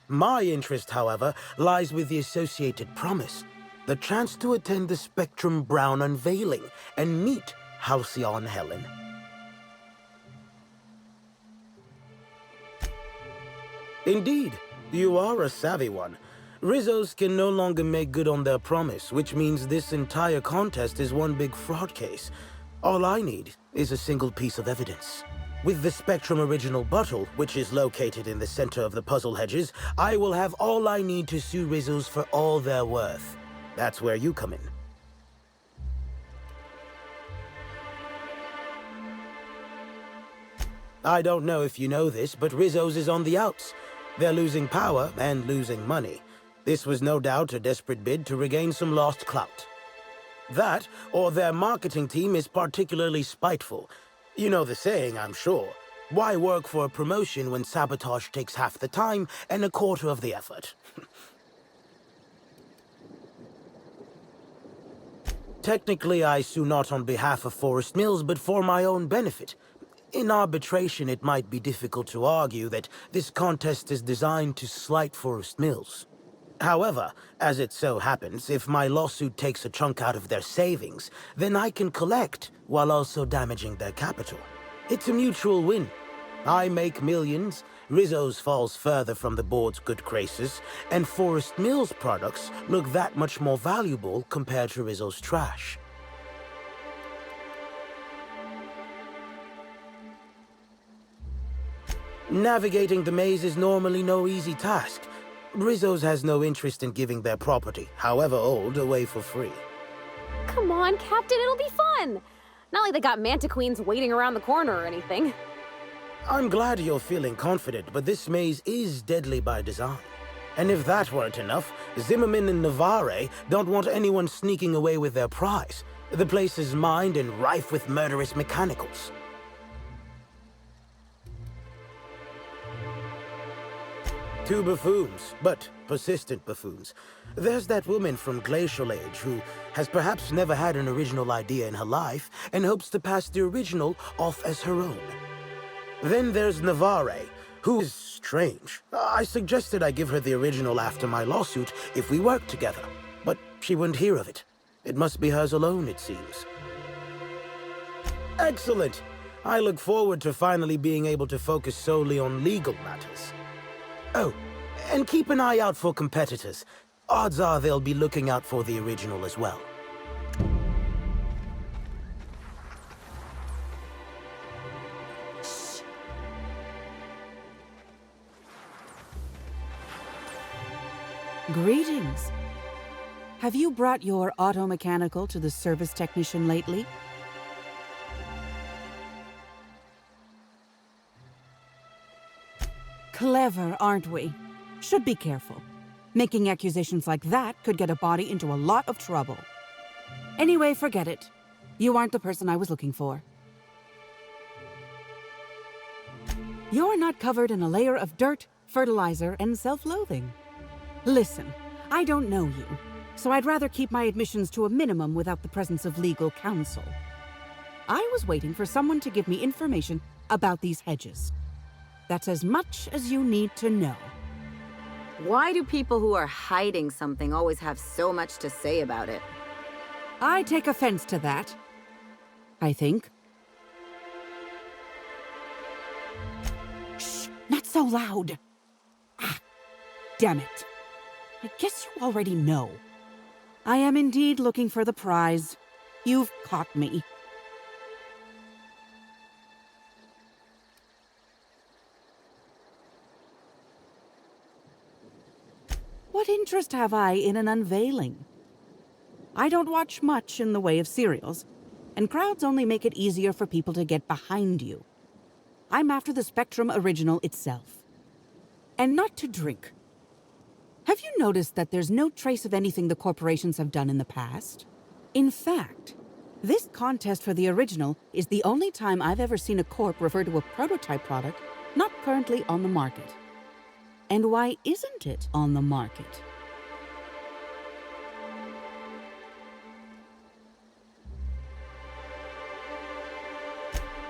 Speaker 17: My interest, however, lies with the associated promise, the chance to attend the Spectrum Brown unveiling and meet Halcyon Helen. Indeed, you are a savvy one. Rizzo's can no longer make good on their promise, which means this entire contest is one big fraud case. All I need is a single piece of evidence. With the Spectrum Original bottle, which is located in the center of the puzzle hedges, I will have all I need to sue Rizzo's for all they're worth. That's where you come in. I don't know if you know this, but Rizzo's is on the outs. They're losing power and losing money. This was no doubt a desperate bid to regain some lost clout. That, or their marketing team is particularly spiteful. You know the saying, I'm sure. Why work for a promotion when sabotage takes half the time and a quarter of the effort? Technically, I sue not on behalf of Forest Mills, but for my own benefit. In arbitration, it might be difficult to argue that this contest is designed to slight Forest Mills. However, as it so happens, if my lawsuit takes a chunk out of their savings, then I can collect, while also damaging their capital. It's a mutual win. I make millions, Rizzo's falls further from the board's good graces, and Forest Mills products look that much more valuable compared to Rizzo's trash. Navigating the maze is normally no easy task. Rizzo's has no interest in giving their property, however old, away for free.
Speaker 5: Come on, Captain, it'll be fun! Not like they got Manta Queens waiting around the corner or anything.
Speaker 17: I'm glad you're feeling confident, but this maze is deadly by design. And if that weren't enough, Zimmerman and Navarre don't want anyone sneaking away with their prize. The place is mined and rife with murderous mechanicals. Two buffoons, but persistent buffoons. There's that woman from Glacial Age who has perhaps never had an original idea in her life and hopes to pass the original off as her own. Then there's Navarre, who is strange. I suggested I give her the original after my lawsuit if we worked together, but she wouldn't hear of it. It must be hers alone, it seems. Excellent! I look forward to finally being able to focus solely on legal matters. Oh, and keep an eye out for competitors. Odds are they'll be looking out for the original as well.
Speaker 18: Greetings. Have you brought your auto-mechanical to the service technician lately? Clever, aren't we? Should be careful. Making accusations like that could get a body into a lot of trouble. Anyway, forget it. You aren't the person I was looking for. You're not covered in a layer of dirt, fertilizer, and self-loathing. Listen, I don't know you, so I'd rather keep my admissions to a minimum without the presence of legal counsel. I was waiting for someone to give me information about these hedges. That's as much as you need to know.
Speaker 14: Why do people who are hiding something always have so much to say about it?
Speaker 18: I take offense to that. I think. Shh! Not so loud! Ah, damn it. I guess you already know. I am indeed looking for the prize. You've caught me. What interest have I in an unveiling? I don't watch much in the way of serials, and crowds only make it easier for people to get behind you. I'm after the Spectrum original itself. And not to drink. Have you noticed that there's no trace of anything the corporations have done in the past? In fact, this contest for the original is the only time I've ever seen a corp refer to a prototype product not currently on the market. And why isn't it on the market?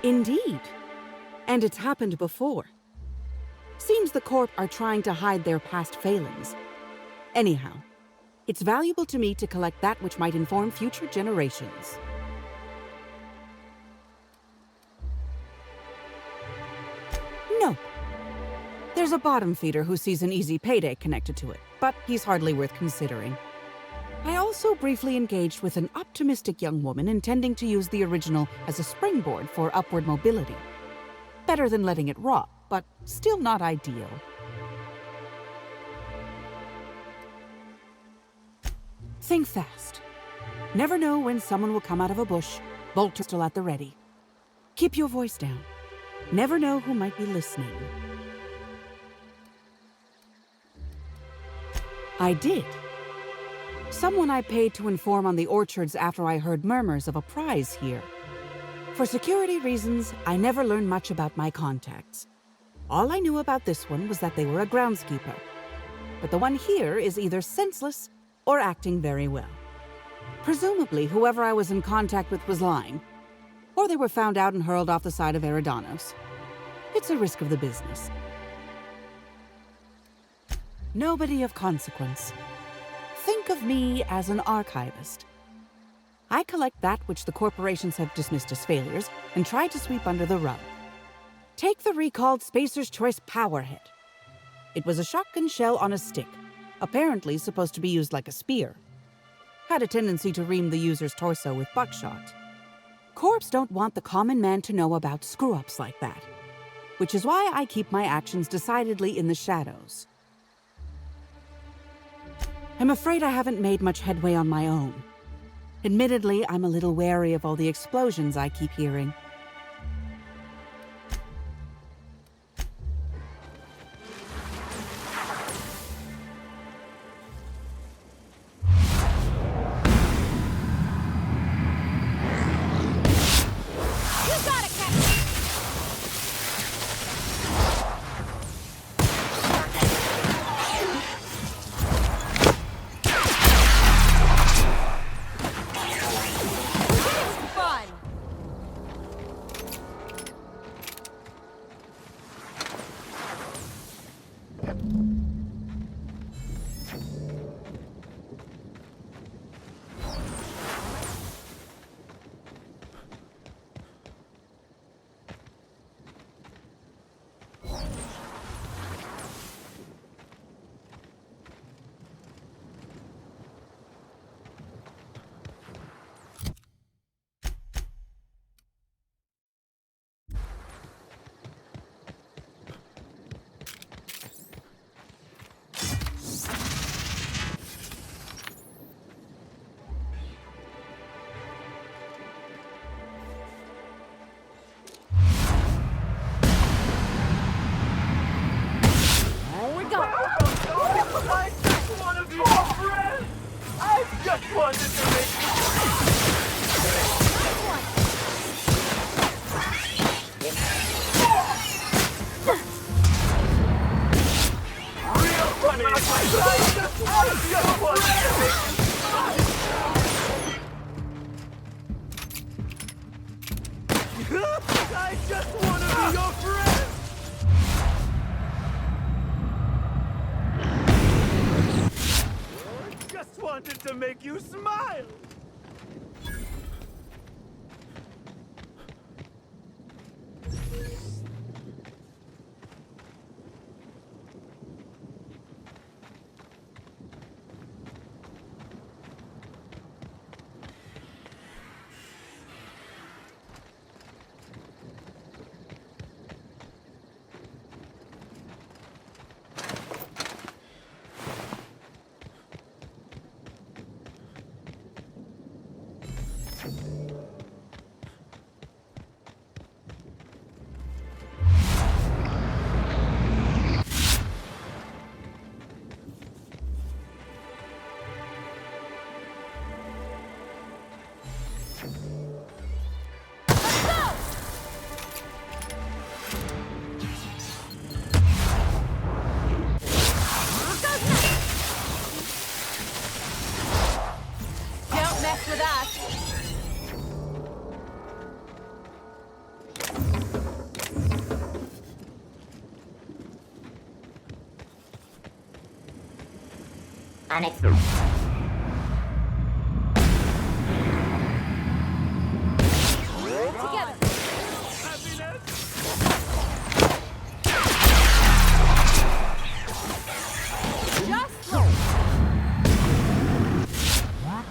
Speaker 18: Indeed. And it's happened before. Seems the Corp are trying to hide their past failings. Anyhow, it's valuable to me to collect that which might inform future generations. No. There's a bottom feeder who sees an easy payday connected to it, but he's hardly worth considering. I also briefly engaged with an optimistic young woman intending to use the original as a springboard for upward mobility. Better than letting it rot, but still not ideal. Think fast. Never know when someone will come out of a bush, bolt still at the ready. Keep your voice down. Never know who might be listening. I did. Someone I paid to inform on the orchards after I heard murmurs of a prize here. For security reasons, I never learned much about my contacts. All I knew about this one was that they were a groundskeeper. But the one here is either senseless or acting very well. Presumably, whoever I was in contact with was lying. Or they were found out and hurled off the side of Eridanos. It's a risk of the business. Nobody of consequence. Think of me as an archivist. I collect that which the corporations have dismissed as failures and try to sweep under the rug. Take the recalled Spacer's Choice Powerhead. It was a shotgun shell on a stick, apparently supposed to be used like a spear. Had a tendency to ream the user's torso with buckshot. Corps don't want the common man to know about screw-ups like that, which is why I keep my actions decidedly in the shadows. I'm afraid I haven't made much headway on my own. Admittedly, I'm a little wary of all the explosions I keep hearing.
Speaker 13: I just want to be your friend! I just wanted to make you smile!
Speaker 16: Unexpected.
Speaker 9: Together. Just look.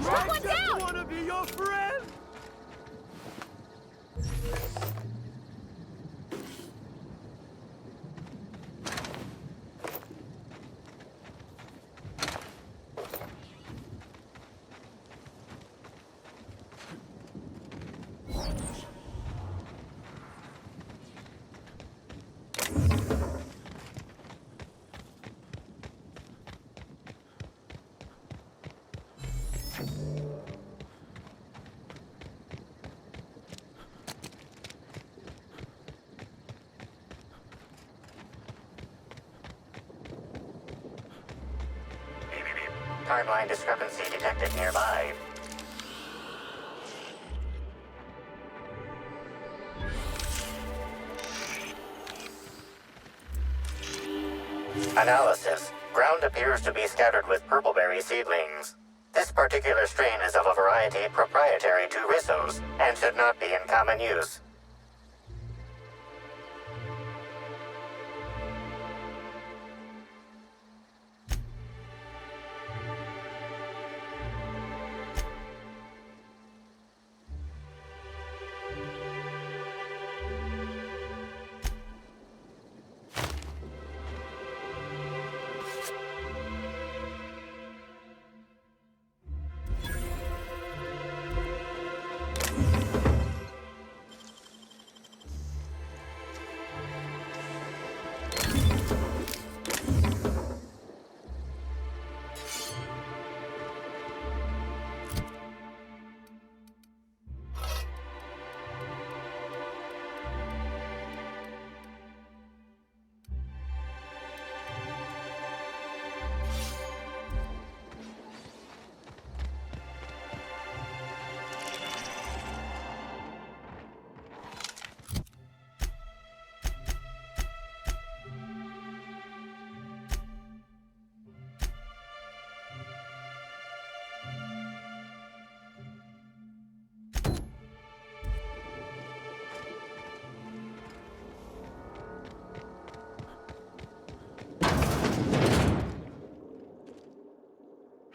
Speaker 9: Someone down.
Speaker 13: I want to be your friend.
Speaker 3: Timeline discrepancy detected nearby. Analysis. Ground appears to be scattered with purpleberry seedlings. This particular strain is of a variety proprietary to Rizzo's and should not be in common use.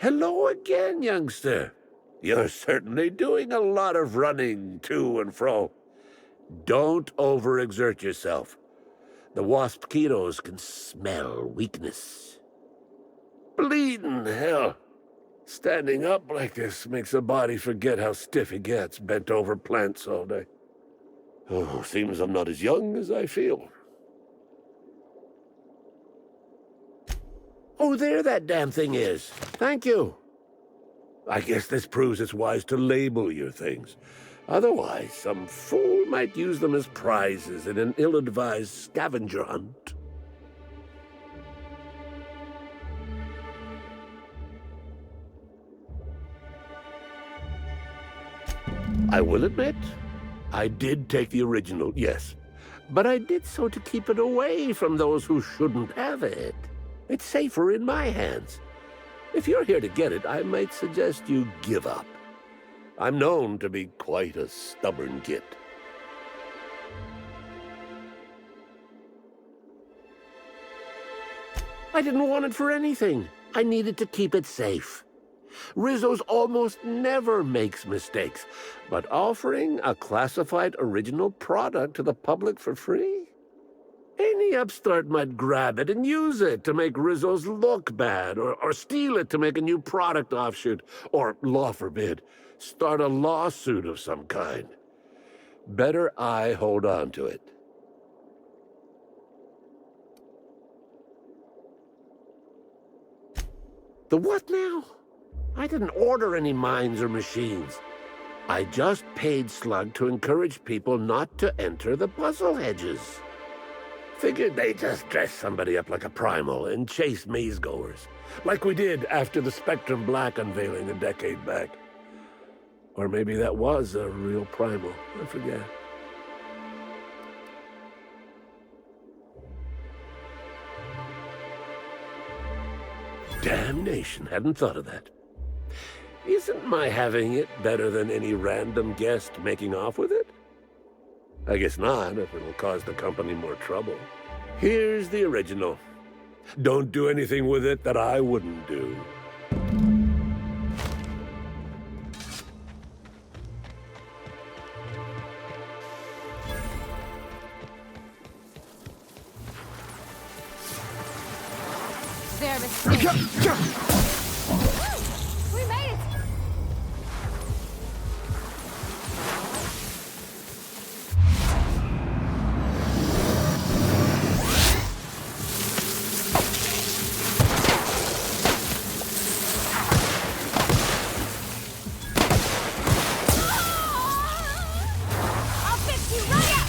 Speaker 12: Hello again, youngster. You're certainly doing a lot of running to and fro. Don't overexert yourself. The wasp-ketos can smell weakness. Bleeding hell. Standing up like this makes a body forget how stiff it gets bent over plants all day. Oh, seems I'm not as young as I feel. Oh, there that damn thing is. Thank you. I guess this proves it's wise to label your things. Otherwise, some fool might use them as prizes in an ill-advised scavenger hunt. I will admit, I did take the original, yes. But I did so to keep it away from those who shouldn't have it. It's safer in my hands. If you're here to get it, I might suggest you give up. I'm known to be quite a stubborn git. I didn't want it for anything. I needed to keep it safe. Rizzo's almost never makes mistakes, but offering a classified original product to the public for free? Any upstart might grab it and use it to make Rizzo's look bad, or steal it to make a new product offshoot, or, law forbid, start a lawsuit of some kind. Better I hold on to it. The what now? I didn't order any mines or machines. I just paid Slug to encourage people not to enter the puzzle hedges. Figured they just dress somebody up like a primal and chase maze-goers, like we did after the Spectrum Black unveiling a decade back. Or maybe that was a real primal, I forget. Damnation, hadn't thought of that. Isn't my having it better than any random guest making off with it? I guess not, if it'll cause the company more trouble. Here's the original. Don't do anything with it that I wouldn't do.
Speaker 9: There, Mr. We made it! I'll fix you right up!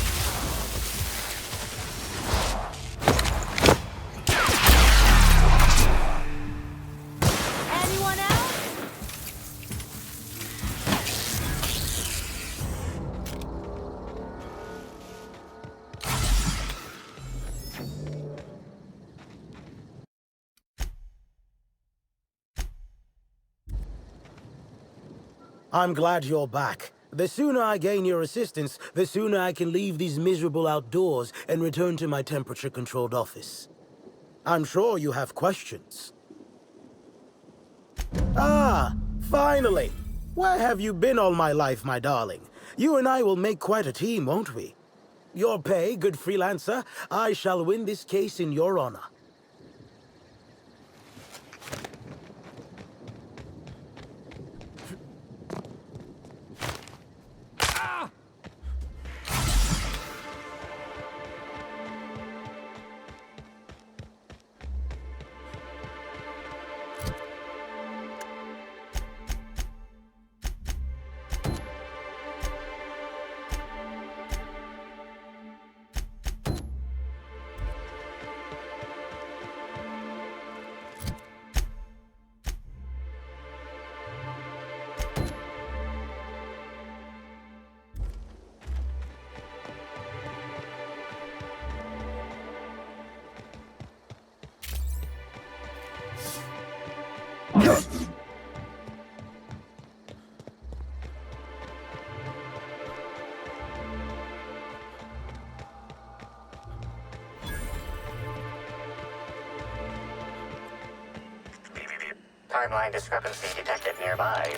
Speaker 17: I'm glad you're back. The sooner I gain your assistance, the sooner I can leave these miserable outdoors and return to my temperature-controlled office. I'm sure you have questions. Ah, finally! Where have you been all my life, my darling? You and I will make quite a team, won't we? Your pay, good freelancer. I shall win this case in your honor.
Speaker 3: Timeline discrepancy detected nearby.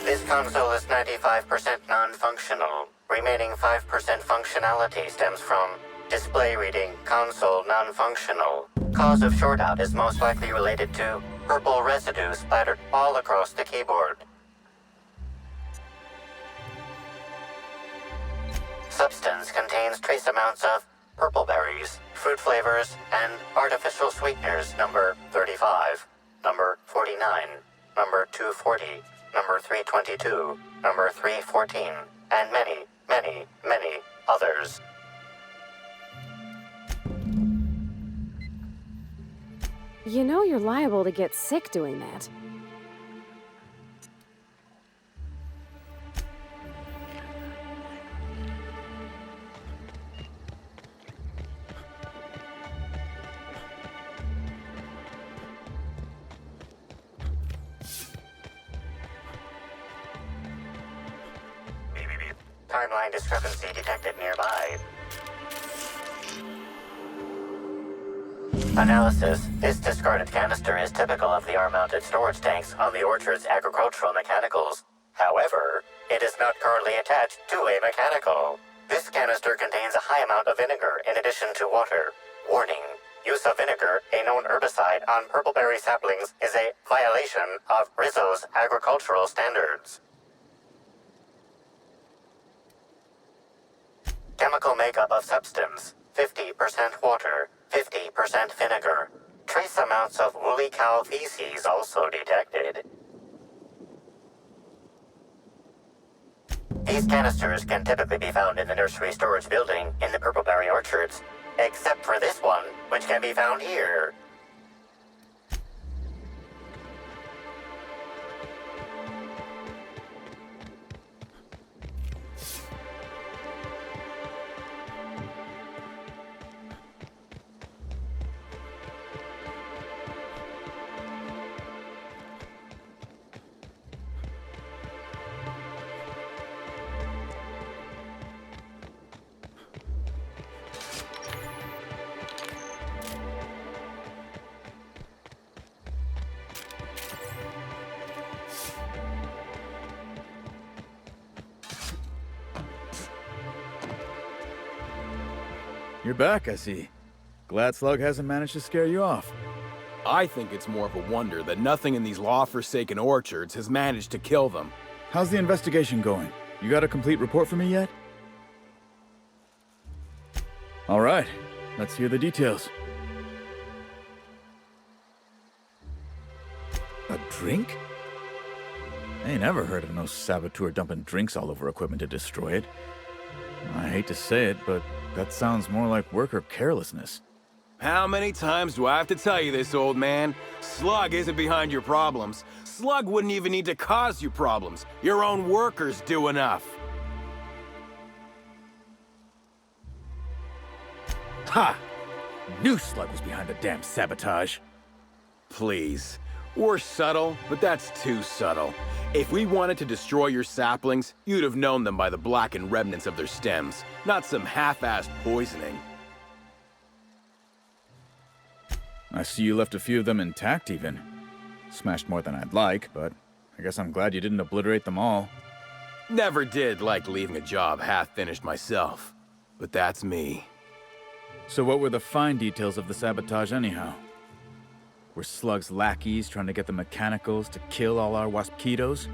Speaker 3: This console is 95% non-functional. Remaining 5% functionality stems from display reading console non-functional. Cause of shortout is most likely related to purple residue splattered all across the keyboard. Substance contains trace amounts of purple berries, fruit flavors, and artificial sweeteners number 35, number 49, number 240, number 322, number 314, and many, many, many others.
Speaker 5: You know you're liable to get sick doing that.
Speaker 3: Timeline discrepancy detected nearby. Analysis. This discarded canister is typical of the R-mounted storage tanks on the orchard's agricultural mechanicals. However, it is not currently attached to a mechanical. This canister contains a high amount of vinegar in addition to water. Warning. Use of vinegar, a known herbicide on purpleberry saplings, is a violation of Rizzo's agricultural standards. Chemical makeup of substance, 50% water, 50% vinegar. Trace amounts of woolly cow feces also detected. These canisters can typically be found in the nursery storage building in the purpleberry orchards, except for this one, which can be found here.
Speaker 7: You're back, I see. Glad Slug hasn't managed to scare you off.
Speaker 4: I think it's more of a wonder that nothing in these law-forsaken orchards has managed to kill them.
Speaker 7: How's the investigation going? You got a complete report for me yet? All right, let's hear the details. A drink? I ain't never heard of no saboteur dumping drinks all over equipment to destroy it. I hate to say it, but That sounds more like worker carelessness.
Speaker 19: How many times do I have to tell you this, old man? Slug isn't behind your problems. Slug wouldn't even need to cause you problems. Your own workers do enough.
Speaker 7: Ha! Knew Slug was behind the damn sabotage.
Speaker 19: Please. We're subtle, but that's too subtle. If we wanted to destroy your saplings, you'd have known them by the blackened remnants of their stems, not some half-assed poisoning.
Speaker 7: I see you left a few of them intact, even. Smashed more than I'd like, but I guess I'm glad you didn't obliterate them all.
Speaker 19: Never did like leaving a job half-finished myself. But that's me.
Speaker 7: So what were the fine details of the sabotage anyhow? Were Slug's lackeys trying to get the mechanicals to kill all our waspitos?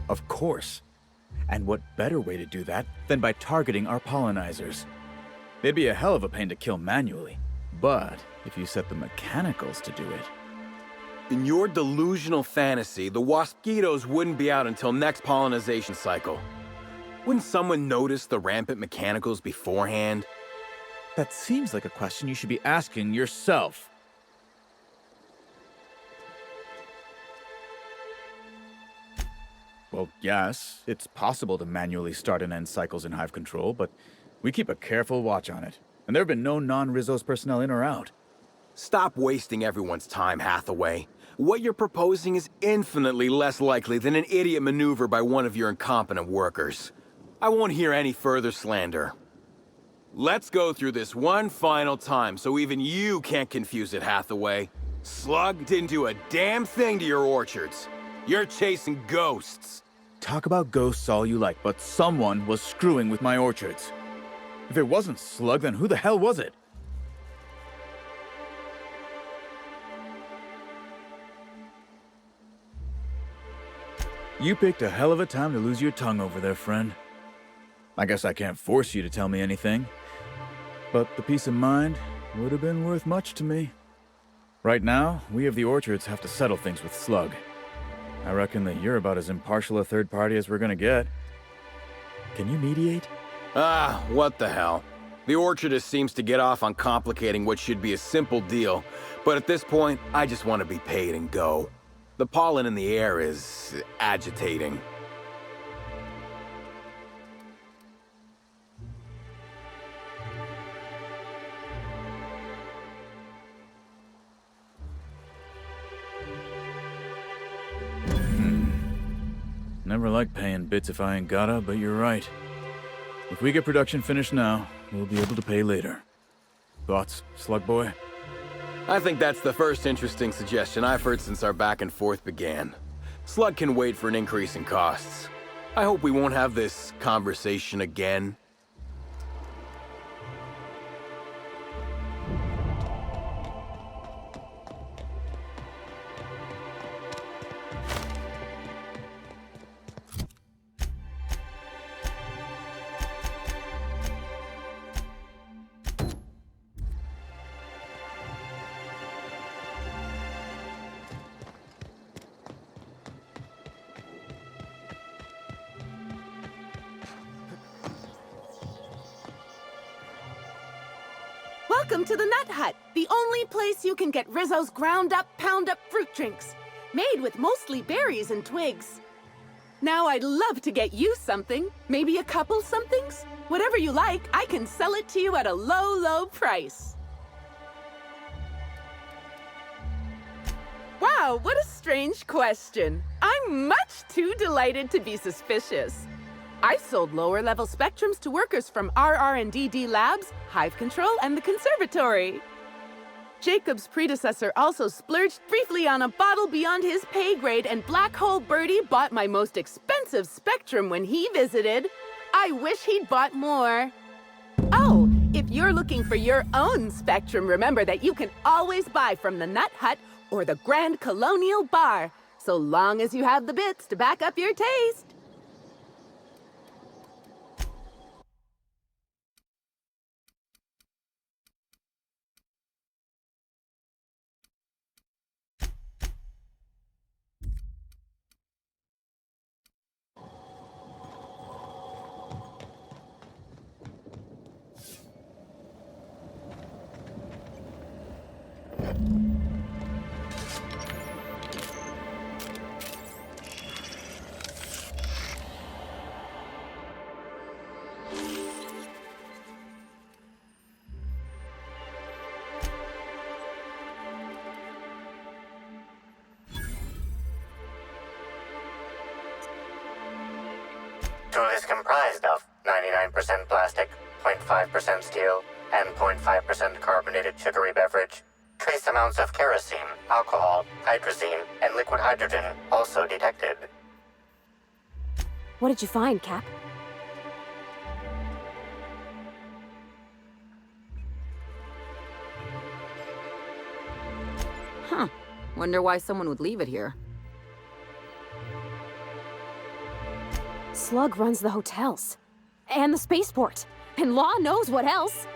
Speaker 7: Of course. And what better way to do that than by targeting our pollinizers? They'd be a hell of a pain to kill manually. But if you set the mechanicals to do it...
Speaker 19: In your delusional fantasy, the waspitos wouldn't be out until next pollinization cycle. Wouldn't someone notice the rampant mechanicals beforehand?
Speaker 7: That seems like a question you should be asking yourself. Well, yes, it's possible to manually start and end cycles in Hive Control, but we keep a careful watch on it. And there have been no non-Rizos personnel in or out.
Speaker 19: Stop wasting everyone's time, Hathaway. What you're proposing is infinitely less likely than an idiot maneuver by one of your incompetent workers. I won't hear any further slander. Let's go through this one final time so even you can't confuse it, Hathaway. Slug didn't do a damn thing to your orchards. You're chasing ghosts.
Speaker 7: Talk about ghosts all you like, but someone was screwing with my orchards. If it wasn't Slug, then who the hell was it? You picked a hell of a time to lose your tongue over there, friend. I guess I can't force you to tell me anything, but the peace of mind would have been worth much to me. Right now, we of the orchards have to settle things with Slug. I reckon that you're about as impartial a third party as we're gonna get. Can you mediate?
Speaker 19: Ah, what the hell. The orchardist seems to get off on complicating what should be a simple deal, but at this point, I just want to be paid and go. The pollen in the air is agitating.
Speaker 7: Never like paying bits if I ain't gotta, but you're right. If we get production finished now, we'll be able to pay later. Thoughts, Slug Boy?
Speaker 19: I think that's the first interesting suggestion I've heard since our back and forth began. Slug can wait for an increase in costs. I hope we won't have this conversation again.
Speaker 8: Welcome to the Nut Hut, the only place you can get Rizzo's ground-up, pound-up fruit drinks, made with mostly berries and twigs. Now I'd love to get you something, maybe a couple somethings. Whatever you like, I can sell it to you at a low, low price. Wow, what a strange question. I'm much too delighted to be suspicious. I sold lower-level spectrums to workers from RR&DD Labs, Hive Control, and the Conservatory. Jacob's predecessor also splurged briefly on a bottle beyond his pay grade, and Black Hole Birdie bought my most expensive spectrum when he visited. I wish he'd bought more. Oh, if you're looking for your own spectrum, remember that you can always buy from the Nut Hut or the Grand Colonial Bar, so long as you have the bits to back up your taste.
Speaker 3: Tool is comprised of 99% plastic, 0.5% steel, and 0.5% carbonated sugary beverage. Trace amounts of kerosene, alcohol, hydrazine, and liquid hydrogen also detected.
Speaker 5: What did you find, Cap?
Speaker 14: Huh. Wonder why someone would leave it here.
Speaker 5: Slug runs the hotels. And the spaceport. And Law knows what else.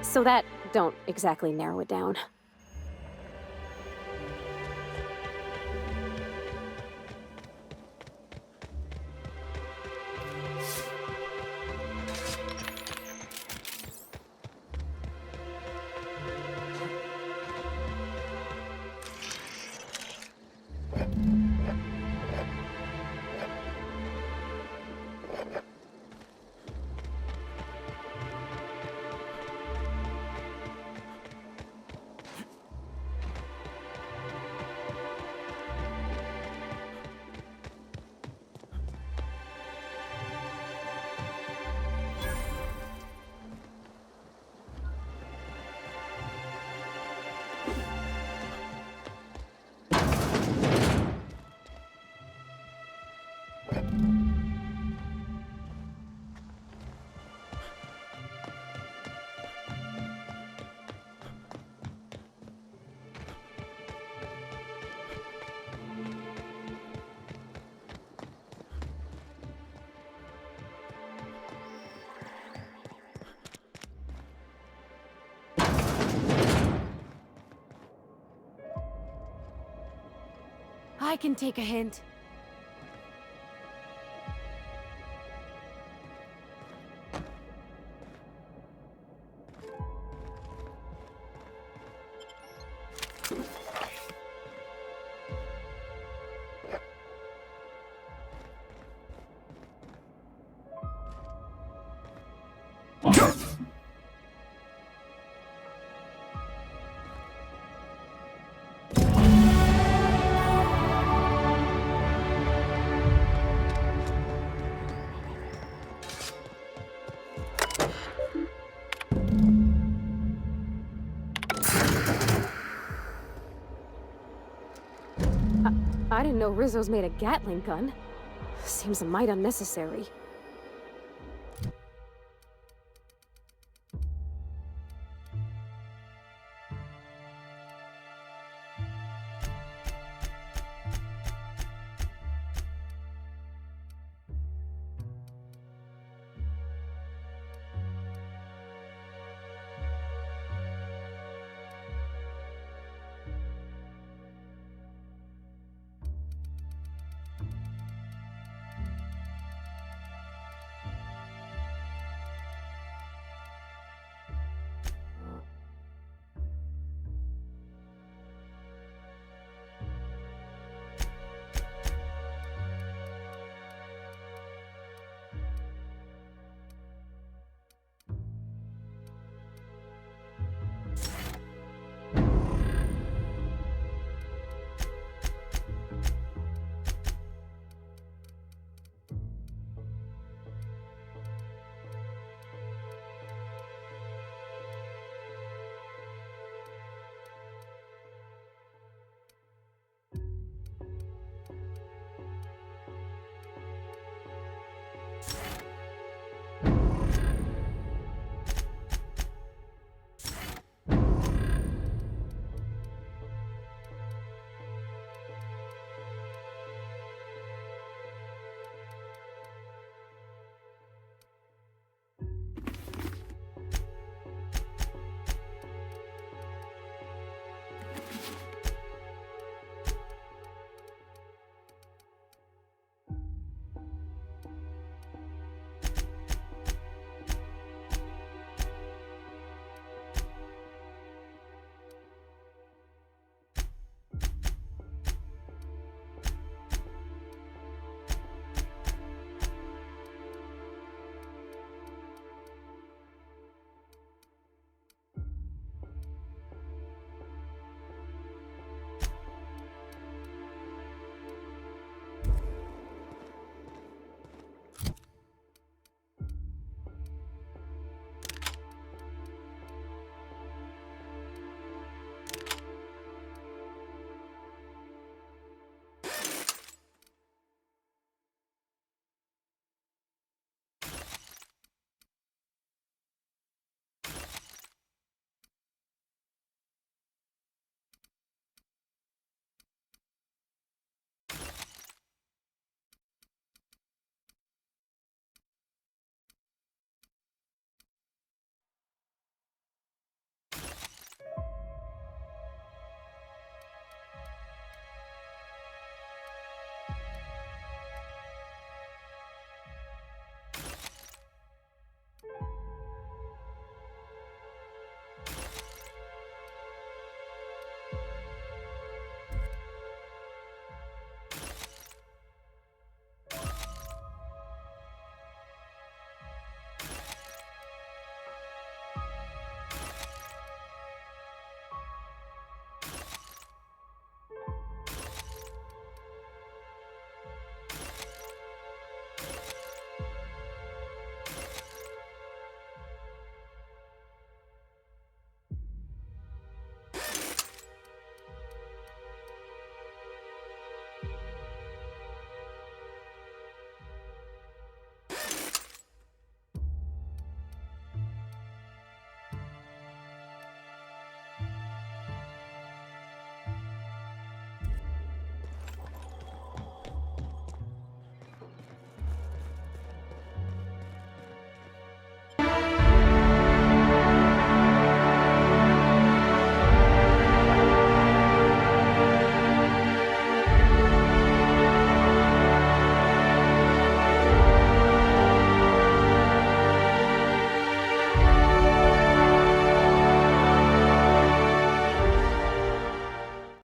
Speaker 5: So that don't exactly narrow it down. I can take a hint. I didn't know Rizzo's made a Gatling gun. Seems a mite unnecessary.